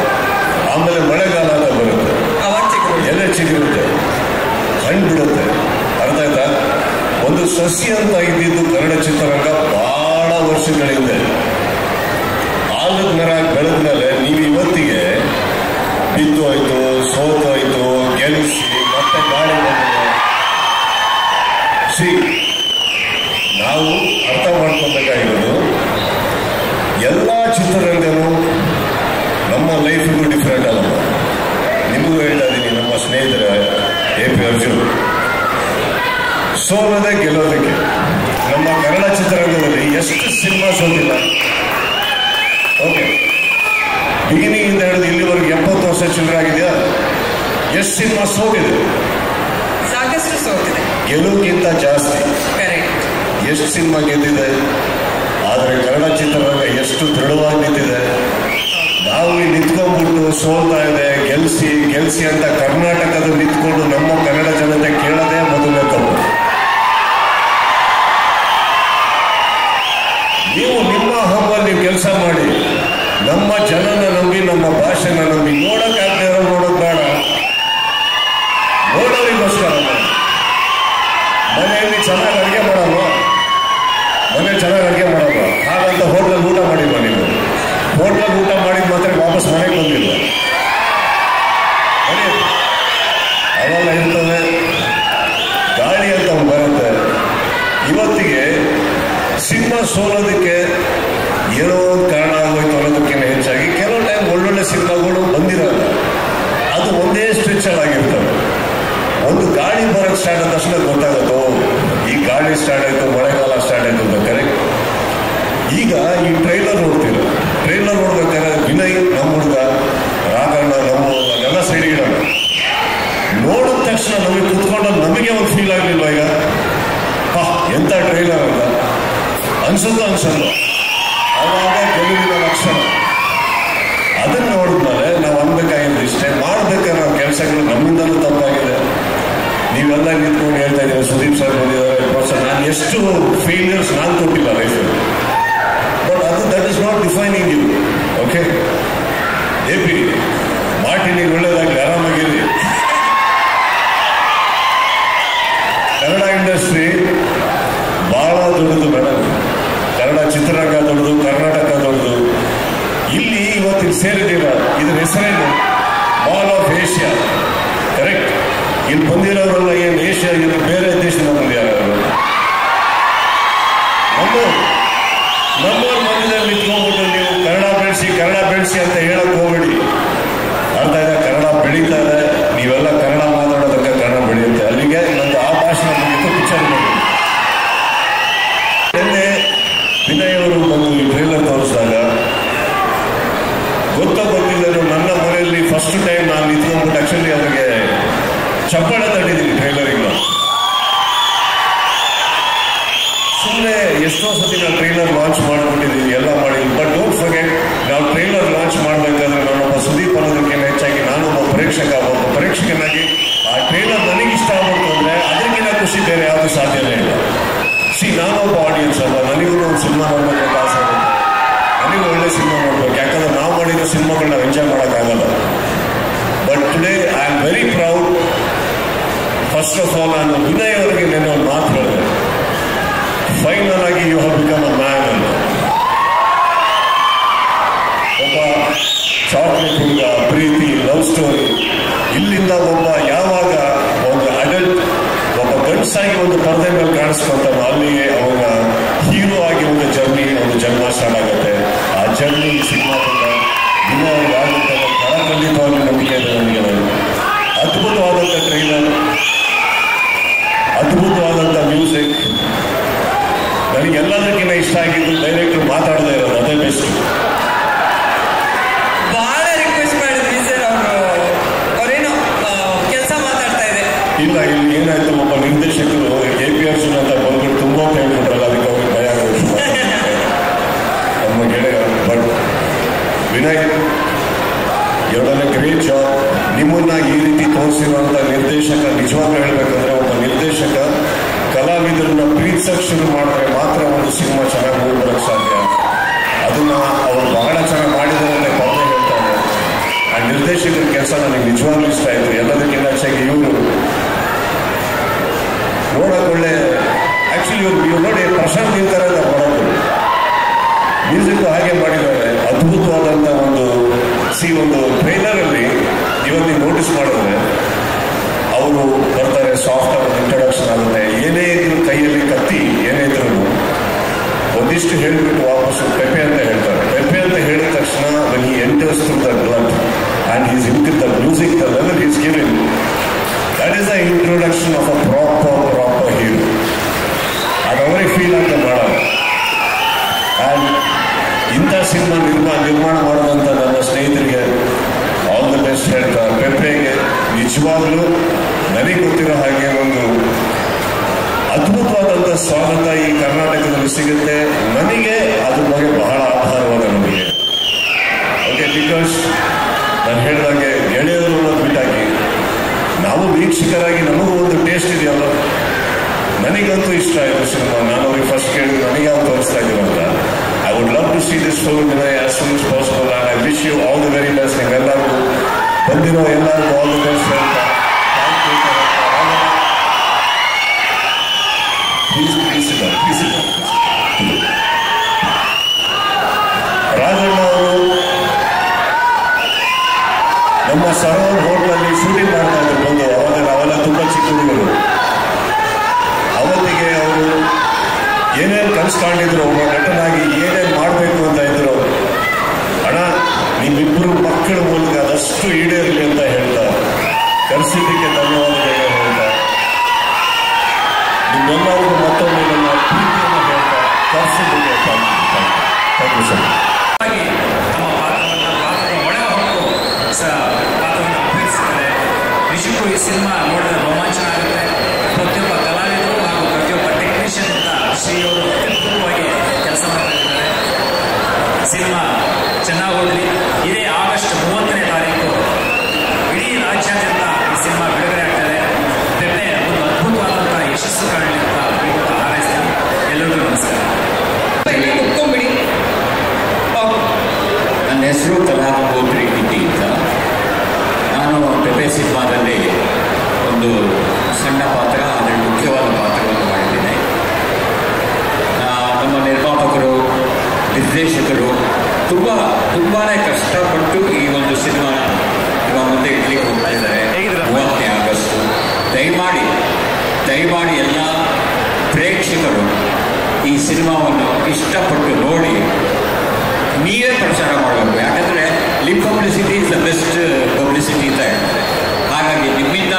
ಆಮೇಲೆ ಮಳೆಗಾಲ ಅಂತ ಬರುತ್ತೆ, ಎಲೆ ಚಿಗುರುತ್ತೆ, ಹಣ್ಣು ಬಿಡುತ್ತೆ. ಅರ್ಥ ಆಯ್ತಾ? ಒಂದು ಸಸಿ ಅಂತ ಇದ್ದಿದ್ದು ಕನ್ನಡ ಚಿತ್ರರಂಗ ಬಹಳ ವರ್ಷಗಳಿಂದ ಆಲದ ಮರ ಬೆಳೆದ ಮೇಲೆ ನೀವು ಇವತ್ತಿಗೆ ಬಿದ್ದು ಹೋಯ್ತು, ಸೋತು ಹೋಯ್ತು, ಗೆಲ್ಲಿಸಿ ಮತ್ತೆ ಗಾಳಿ ಬಂದಿದೆ. ನಾವು ಅರ್ಥ ಮಾಡ್ಕೊಬೇಕಾಗಿರೋದು ಎಲ್ಲ ಚಿತ್ರರಂಗನೂ ನಮ್ಮ ಲೈಫಿಗೂ ಡಿಫ್ರೆಂಟ್ ಅಲ್ಲ. ನಿಮಗೂ ಹೇಳ್ತಾ ಇದ್ದೀನಿ, ನಮ್ಮ ಸ್ನೇಹಿತರ AP ಅರ್ಜುನ್ ಸೋಲದೆ ಗೆಲ್ಲೋದಕ್ಕೆ ನಮ್ಮ ಕನ್ನಡ ಚಿತ್ರರಂಗದಲ್ಲಿ ಎಷ್ಟು ಸಿನಿಮಾ ಸೋತಿಲ್ಲ. ಓಕೆ, ಬಿಗಿನಿಂಗ್ ಇಂದ ಹಿಡಿದು ಇಲ್ಲಿವರೆಗೆ 70 ವರ್ಷ ಚಿಲ್ಲರೆ ಆಗಿದೆಯಾ? ಎಷ್ಟು ಸಿನಿಮಾ ಸೋತಿದೆ? ಸಾಕಷ್ಟು ಸೋತಿದೆ. ಗೆಲುವಿಗಿಂತ ಜಾಸ್ತಿ ಎಷ್ಟು ಸಿನಿಮಾ ಗೆದ್ದಿದೆ? ಆದರೆ ಕನ್ನಡ ಚಿತ್ರರಂಗ ಎಷ್ಟು ದೃಢವಾಗಿ ನಿಂತಿದೆ. ನಾವು ಇಲ್ಲಿ ನಿಂತ್ಕೊಂಡ್ಬಿಟ್ಟು ಸೋಲ್ತಾ ಇದೆ, ಗೆಲ್ಸಿ ಅಂತ ಕರ್ನಾಟಕದ ನಿಂತ್ಕೊಂಡು ನಮ್ಮ ಕನ್ನಡ ಜನತೆ ಕೇಳೋದೇ ಮೊದಲನೇ ತಪ್ಪು. ನೀವು ನಿಮ್ಮ ಹಬ್ಬಲ್ಲಿ ನೀವು ಕೆಲಸ ಮಾಡಿ, ನಮ್ಮ ಜನನ ನಂಬಿ, ನಮ್ಮ ಭಾಷೆನ ನಂಬಿ. ನೋಡಕ್ಕಾಗದೆ ಇರೋ ನೋಡೋದು ಬೇಡ, ನೋಡೋರಿಗೋಸ್ಕರ ಮನೆಯಲ್ಲಿ ಚೆನ್ನಾಗಿ ಅಡುಗೆ ಮಾಡಲ್ವ? ಚೆನ್ನಾಗಿ ಅಡುಗೆ ಮಾಡಲ್ವ? ಹಾಗಂತ ಹೋಟ್ಲಲ್ಲಿ ಊಟ ಮಾಡಿಲ್ವ? ನೀವು ಹೋಟ್ಲಲ್ಲಿ ಊಟ ಮಾಡಿದ ಮಾತ್ರ ವಾಪಸ್ ಮನೆಗೆ ಬಂದಿಲ್ವ? ಅವೆಲ್ಲ ಇರ್ತವೆ. ಗಾಳಿ ಅಂತ ಬರುತ್ತೆ. ಇವತ್ತಿಗೆ ಸಿನಿಮಾ ಸೋಲೋದಕ್ಕೆ ಏನೋ ಒಂದು ಕಾರಣ ಆಗೋಯ್ತು ಅನ್ನೋದಕ್ಕಿಂತ ಹೆಚ್ಚಾಗಿ ಕೆಲವು ಟೈಮ್ ಒಳ್ಳೊಳ್ಳೆ ಸಿನಿಮಾಗಳು ಬಂದಿರಲ್ಲ. ಅದು ಒಂದೇ ಸ್ಟ್ರೆಚಲ್ಲಿ ಆಗಿರ್ತವೆ. ಒಂದು ಗಾಳಿ ಬರೋಕ್ಕೆ ಸ್ಟಾರ್ಟ್ ಆದ ತಕ್ಷಣ ಗೊತ್ತಾಗುತ್ತೋ ಈ ಗಾಳಿ ಸ್ಟಾರ್ಟ್ ಆಯಿತು, ಮಳೆಗಾಲ ಸ್ಟಾರ್ಟ್ ಆಯಿತು ಅಂತ. ಕರೆಕ್ಟ್. ಈಗ ಈ ಟ್ರೈಲರ್ ನೋಡ್ತೀರ, ಟ್ರೈಲರ್ ನೋಡ್ಬೇಕಾದ್ರೆ ವಿನಯ್ ನಮ್ಮ ಹುಡುಗ, ರಾಘಣ್ಣ ನಮ್ಮ ಎಲ್ಲ ಸೈಡ್ ಇಡೋಣ. ನೋಡಿದ ತಕ್ಷಣ ನಮಗೆ ಕುತ್ಕೊಂಡು ನಮಗೆ ಒಂದು ಫೀಲ್ ಆಗಲಿಲ್ವ? ಈಗ ಎಂಥ ಟ್ರೈಲರ್ ಅಂತ ಅನ್ಸಲ್ಲ. ಅವಾಗ ಗೆಲುವಿನ ಲಕ್ಷಣ. ಅದನ್ನು ನೋಡಿದ್ಮೇಲೆ ನಾವು ಅನ್ಬೇಕಾಗಿದ್ದು ಇಷ್ಟೇ, ಮಾಡ್ಬೇಕಾದ್ರೆ ನಾವು ಕೆಲಸಗಳು ನಮ್ಮಿಂದಲೂ ತಪ್ಪಾಗಿದೆ. ನೀವೆಲ್ಲ ನಿಂತ್ಕೊಂಡು ಹೇಳ್ತಾ ಇದ್ದೀವಿ, ಸುದೀಪ್ ಸರ್ ಬಂದಿದ್ದಾರೆ, ನಾನು ಎಷ್ಟು ಫೇಲ್ಯೂರ್ಸ್ ನಾನು ಕೊಟ್ಟಿಲ್ಲ ಲೈಫಲ್ಲಿ. ಬಟ್ ಅದು that is not defining you. Okay, AP ಮಾರ್ಟಿನಿಗೆ ಒಳ್ಳೇದಾಗಲಿ, ಆರಾಮಾಗಿರಿ. ಕನ್ನಡ ಇಂಡಸ್ಟ್ರಿ ಬಹಳ ದೊಡ್ಡದು ಮೇಡಮ್. ಕನ್ನಡ ಚಿತ್ರರಂಗ ದೊಡ್ಡದು, ಕರ್ನಾಟಕ ದೊಡ್ಡದು. ಇಲ್ಲಿ ಇವತ್ತಿಗೆ ಸೇರಿದ್ದೀರ, ಇದ್ರ ಹೆಸರೇನು? Mall of Asia. ಕರೆಕ್ಟ್. ಇಲ್ಲಿ ಬಂದಿರೋರೆಲ್ಲ ಏನು ಏಷ್ಯಾ, ಇಲ್ಲಿ ಬೇರೆ ದೇಶದಿಂದ ಬಂದಿದ್ದಾರೆ. ನಮ್ಮವ್ರ ಮಧ್ಯದಲ್ಲಿ ನಿಂತ್ಕೊಂಡ್ಬಿಟ್ಟು ನೀವು ಕನ್ನಡ ಬೆಳೆಸಿ ಅಂತ ಹೇಳಕ್ ಹೋಗ್ಬೇಡಿ. ಅರ್ಥ ಇದೆ? ಕನ್ನಡ ಬೆಳೀತಾ ಇದೆ, ನೀವೆಲ್ಲ ಕನ್ನಡ ಮಾತಾಡೋದಕ್ಕೆ ಕನ್ನಡ ಬೆಳೆಯುತ್ತೆ. ಅಲ್ಲಿಗೆ ನಂದು ಆ ಭಾಷಣ ಮುಗಿತು. ಪಿಕ್ಚರ್ ಮಾಡಿ ನಿನ್ನೆ ವಿನಯ್ ಅವರು ಬಂದು ಈ ಟ್ರೈಲರ್ ತೋರಿಸಿದಾಗ ಗೊತ್ತಿಲ್ಲರು ನನ್ನ ಮನೆಯಲ್ಲಿ ಫಸ್ಟ್ ಟೈಮ್ ನಾನು ನಿಂತ್ಕೊಂಡ್ಬಿಟ್ಟು ಆಕ್ಚುಲಿ ಅವ್ರಿಗೆ ಚಪ್ಪಾಳೆ ತಟ್ಟಿದ್ದೀನಿ ಟ್ರೈಲರಿಗೆ. ಸುಮ್ಮನೆ ಎಷ್ಟೋ ಸತಿ ನಾವು ಟ್ರೈಲರ್ ಲಾಂಚ್ ಮಾಡ್ಬಿಟ್ಟಿದ್ದೀವಿ, ಎಲ್ಲ ಮಾಡಿದ್ವಿ. ಬಟ್ ಡೋಂಟ್ ಫರ್ಗೆಟ್, ನಾವು ಟ್ರೈಲರ್ ಲಾಂಚ್ ಮಾಡಬೇಕಾದ್ರೆ ನಾನೊಬ್ಬ ಸುದೀಪ್ ಅನ್ನೋದಕ್ಕಿಂತ ಹೆಚ್ಚಾಗಿ ನಾನು ಒಬ್ಬ ಪ್ರೇಕ್ಷಕನಾಗಿ ಆ ಟ್ರೈಲರ್ ನನಗೆ ಇಷ್ಟ ಆಗ್ಬಿಟ್ಟು ಅಂದರೆ ಅದಕ್ಕಿಂತ ಖುಷಿ ಬೇರೆ ಯಾವುದು ಸಾಧ್ಯನೇ ಇಲ್ಲ. ನಾನೊಬ್ಬ ಆಡಿಯನ್ಸ್ ಅಲ್ಲ, ನನಗೂ ಒಂದು ಸಿನಿಮಾ ನೋಡ್ಬೇಕು ಆಸೆ ಆಗುತ್ತೆ. ನನಗೂ ಒಳ್ಳೆ ಸಿನಿಮಾ ನೋಡ್ಬೇಕು, ಯಾಕಂದ್ರೆ ನಾವು ಮಾಡಿರೋ ಸಿನಿಮಾಗಳು ನಾವು ಎಂಜಾಯ್ ಮಾಡೋಕ್ಕಾಗಲ್ಲ. But today I am very proud. First of all ನಾನು ವಿನಯ್ ಅವರಿಗೆ ನೆನ್ನೆ ಒಂದು ಮಾತು ಹೇಳಿದೆ, ಫೈನಲ್ ಆಗಿ you have become a man ಅಂತ. ಒಬ್ಬ ಚಾಕ್ಲೇಟ್ ಹುಡುಗ, ಪ್ರೀತಿ, ಲವ್ ಸ್ಟೋರಿ, ಇಲ್ಲಿಂದ ಒಬ್ಬ ಯಾವಾಗ ಒಂದು ಅಡಲ್ಟ್ ಒಬ್ಬ ಗಂಡಸಾಗಿ ಒಂದು ಪರದೆ ಮೇಲೆ ಕಾಣಿಸ್ಕೊಂತಾನೋ ಅಲ್ಲಿಗೆ ಅವನ ಹೀರೋ ಆಗಿ ಒಂದು ಜರ್ನಿ, ಒಂದು ಜನ್ಮ ಸ್ಟಾರ್ಟ್ ಆಗುತ್ತೆ. ಆ ಜರ್ನಿ ಸಿನಿಮಾದಿಂದ ವಿನಯ್ ಆಗುತ್ತೆ, ಖಂಡಿತವಾಗಿ ನಂಬಿಕೆ ಇದೆ ನನಗೆ. ಅದ್ಭುತವಾದಂಥ ಟ್ರೈಲರ್, ಅದ್ಭುತವಾದಂಥ ಮ್ಯೂಸಿಕ್. ನನಗೆ ಎಲ್ಲದಕ್ಕಿಂತ ಇಷ್ಟ ಆಗಿದ್ದು ಡೈರೆಕ್ಟರ್ ಮಾತಾಡದೇ ಇರೋದು, ಅದೇ ಬೆಸ್ಟ್. ಬಹಳ ರಿಕ್ವೆಸ್ಟ್ ಮಾಡಿದ್ವಿ ಸರ್, ಅವರೇನೋ ಕೆಲಸ ಮಾತಾಡ್ತಾ ಇದೆ. ಇಲ್ಲ, ಇಲ್ಲಿ ಏನಾಯ್ತು, ಒಬ್ಬ ನಿರ್ದೇಶಕರು AP ಅರ್ಜುನ್ ಅಂತ ಬಂದ್ಬಿಟ್ಟು ತುಂಬಾ ಹೇಳ್ಬಿಟ್ರಲ್ಲ, ಅದಕ್ಕೆ ಅವ್ರಿಗೆ ಭಯ ಆಗೋದು ನಮ್ಮ ಗೆಳೆಯ. ಬಟ್ ವಿನಯ್, ಎರಡನೇ ಗ್ರೇಟ್ ಜಾಬ್. ನಿಮ್ಮನ್ನ ಈ ರೀತಿ ತೋರಿಸಿರುವಂಥ ನಿರ್ದೇಶಕ, ನಿಜವಾಗ್ಲೂ ಹೇಳಬೇಕಂದ್ರೆ ಒಬ್ಬ ನಿರ್ದೇಶಕ ಕಲಾವಿದರನ್ನ ಪ್ರೀತಿಸಕ್ಕೆ ಶುರು ಮಾಡಿದ್ರೆ ಮಾತ್ರ ಒಂದು ಸಿನಿಮಾ ಚೆನ್ನಾಗಿ ಹೋಗ್ಬರಕ್ಕೆ ಸಾಧ್ಯ. ಅದನ್ನ ಅವರು ಬಹಳ ಚೆನ್ನಾಗಿ ಮಾಡಿದ್ದಾರೆ ಅಂತ ಪದ್ಯ ಹೇಳ್ತಾರೆ. ಆ ನಿರ್ದೇಶಕರ ಕೆಲಸ ನನಗೆ ನಿಜವಾಗ್ಲೂ ಇಷ್ಟ ಆಯಿತು. ಎಲ್ಲದಕ್ಕಿಂತ ಹೆಚ್ಚಾಗಿ ಇವರು ನೋಡೋಕೆ ಒಳ್ಳೆ, ಆ್ಯಕ್ಚುಲಿ ಇವ್ರು ನೋಡಿ ಪ್ರಶಾಂತ್ ನಿಂತರ ಮಾಡೋದು, ಮ್ಯೂಸಿಕ್ ಹಾಗೆ ಮಾಡಿದ್ದಾರೆ. ಅದ್ಭುತವಾದಂಥ ಒಂದು ಟ್ರೈಲರಲ್ಲಿ ಇವತ್ತು ನೀವು ನೋಟಿಸ್ ಮಾಡಿದ್ರೆ ಅವರು ಬರ್ತಾರೆ, ಸಾಫ್ಟ್ ಆಗಿ ಇಂಟ್ರೊಡಕ್ಷನ್ ಆಗುತ್ತೆ. ಏನೇ ಇದ್ರು ಕೈಯಲ್ಲಿ ಕತ್ತಿ ಏನೇ ಇದ್ರು ಒಂದಿಷ್ಟು ಹೇಳಿಬಿಟ್ಟು ವಾಪಸ್ಸು ಪೆಪೆ ಅಂತ ಹೇಳ್ತಾರೆ. ಪೆಪೆ ಅಂತ ಹೇಳಿದ ತಕ್ಷಣ when he enters through the blood and he's into the music, the level he's given, that is the introduction of a proper hero. ಅದವರೇ ಫೀಲ್ ಅಂತ ಮಾಡೋದು. ಆ್ಯಂಡ್ ಇಂಥ ಸಿನಿಮಾ ನಿರ್ಮಾಣ ಮಾಡಿದಂಥ ನನ್ನ ಸ್ನೇಹಿತರಿಗೆ ಆಲ್ ದ ಬೆಸ್ಟ್ ಹೇಳ್ತಾರೆ. ಪೆಪ್ಪೆಗೆ ನಿಜವಾಗ್ಲೂ ನನಗೆ ಗೊತ್ತಿರೋ ಹಾಗೆ ಒಂದು ಅದ್ಭುತವಾದಂಥ ಸ್ವಾಗತ ಈ ಕರ್ನಾಟಕದಲ್ಲಿ ಸಿಗುತ್ತೆ. ನನಗೆ ಅದ್ರ ಬಗ್ಗೆ ಬಹಳ ಆಧಾರವಾದ ನಮಗೆ. ಓಕೆ, ಬಿಕಾಸ್ ನಾನು ಹೇಳಿದಾಗೆ ಗೆಳೆಯರು ಬಿಟ್ಟಾಗಿ ನಾವು ವೀಕ್ಷಕರಾಗಿ ನಮಗೂ ಒಂದು ಟೇಸ್ಟ್ ಇದೆಯಲ್ಲ. ನನಗಂತೂ ಇಷ್ಟ ಆಯಿತು ಸಿನಿಮಾ. ನಾನು ಅವ್ರಿಗೆ ಫಸ್ಟ್ ಕೇಳಿದ್ರು ನನಗೆ ಯಾವ ತೋರಿಸ್ತಾ ಇದ್ದೀವಿ ಅಂತ. I would love to see this film as soon as possible. And I wish you all the very best. ನೀವೆಲ್ಲರಿಗೂ ಬಂದಿರೋ ಎಲ್ಲರಿಗೂ ಆಲ್ ದಿ ಬೆಸ್ಟ್ ಹೇಳ್ತಾ ರಾಜಣ್ಣ ಅವರು ನಮ್ಮ ಸರೋವರ್ ಹೋಟ್ಲಲ್ಲಿ ಶೂಟಿಂಗ್ ಮಾಡ್ತಾ ಇದ್ರು ಬಂದು. ಅವಾಗ ನಾವೆಲ್ಲ ತುಂಬ ಚಿಕ್ಕ ಹುಡುಗರು. ಅವತ್ತಿಗೆ ಅವರು ಏನೇನು ಕನಸ್ಕೊಂಡಿದ್ರು, ಒಬ್ಬ ನಟನಾಗಿ ಏನೇನು ಮಾಡಬೇಕು ಅಂತ ಇದ್ರು. ಅಣ್ಣ ನಿಮ್ಮಿಬ್ಬರು ಮಕ್ಕಳ ಮೂಲಕ ಅದಷ್ಟು ಈಡೇರಲಿ ಅಂತ ಹೇಳ್ತಾ ಕರೆಸಿದ್ದಕ್ಕೆ ಧನ್ಯವಾದಗಳು ಹೇಳ್ತಾ ನಿಮ್ಮೆಲ್ಲರಿಗೂ ಮತ್ತೊಮ್ಮೆ ನನ್ನ ಪ್ರೀತಿಯನ್ನು ಹೇಳ್ತಾ ಕರೆಸಿದ್ದಕ್ಕೆ ಥ್ಯಾಂಕ್ ಯು ಸರ್. ನಮ್ಮ ಪಾತ್ರವನ್ನು ಒಳ ಹೊಕ್ಕು ಪಾತ್ರವನ್ನು ಅಭಿನಯಿಸಿದ್ದಾರೆ. ನಿಜಕ್ಕೂ ಈ ಸಿನಿಮಾ ನೋಡಿದ್ರೆ ರೋಮಾಂಚನ ಆಗುತ್ತೆ. ಪ್ರತಿಯೊಬ್ಬ ಕಲಾವಿದರು ಹಾಗೂ ಪ್ರತಿಯೊಬ್ಬ ಟೆಕ್ನಿಷಿಯನ್ ಅಂತ ಶ್ರೀಯವರು ಅತ್ಯುತ್ತಮವಾಗಿ ಕೆಲಸ ಮಾಡ್ತಾ ಇದ್ದಾರೆ. ಸಿನಿಮಾ ಚೆನ್ನಾಗಿ ಓಡಲಿ. ಇದೇ ಆಗಸ್ಟ್ 30ನೇ ತಾರೀಕು ಇಡೀ ರಾಜ್ಯಾದ್ಯಂತ ಈ ಸಿನಿಮಾ ಬಿಡುಗಡೆ ಆಗ್ತದೆ. ಪೆಪ್ಪೆ ಒಂದು ಅದ್ಭುತವಾದಂಥ ಯಶಸ್ಸು ಕಾಣಲಿ ಅಂತ ಹಾರೈಸ್ತೀನಿ. ಎಲ್ಲರಿಗೂ ನಮಸ್ಕಾರ. ನನ್ನ ಹೆಸರು ಕಲಾಗೋತ್ರಿ ಕಿಟ್ಟಿ ಅಂತ. ನಾನು ಪೆಪ್ಪೆ ಸಿನಿಮಾದಲ್ಲಿ ಒಂದು ಸಣ್ಣ ಪಾತ್ರ, ಅದರಲ್ಲಿ ಮುಖ್ಯವಾದ ಪಾತ್ರವನ್ನು ಮಾಡಿದ್ದೇನೆ. ನಮ್ಮ ನಿರ್ಮಾಪಕರು, ನಿರ್ದೇಶಕರು ತುಂಬಾ ಕಷ್ಟಪಟ್ಟು ಈ ಒಂದು ಸಿನಿಮಾ ಇವಾಗ ಮುಂದೆ ಇಡ್ಲಿಕ್ಕೆ ಹೋಗ್ತಾ ಇದ್ದಾರೆ. 30ನೇ ಆಗಸ್ಟು ದಯಮಾಡಿ ಎಲ್ಲ ಪ್ರೇಕ್ಷಕರು ಈ ಸಿನಿಮಾವನ್ನು ಇಷ್ಟಪಟ್ಟು ನೋಡಿ ನೀವೇ ಪ್ರಚಾರ ಮಾಡಬೇಕು. ಯಾಕಂದರೆ lip publicity is the best publicity ಅಂತ ಹೇಳ್ತಾರೆ. ಹಾಗಾಗಿ ನಿಮ್ಮಿಂದ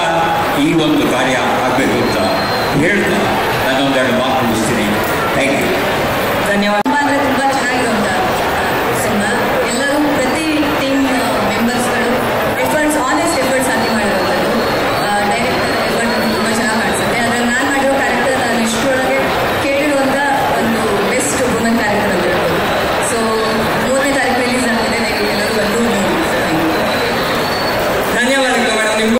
ಈ ಒಂದು ಕಾರ್ಯ ಆಗಬೇಕು ಅಂತ ಹೇಳ್ತಾ ನಾನೊಂದೆರಡು ಮಾತು ಮುಗಿಸ್ತೀನಿ. Thank you.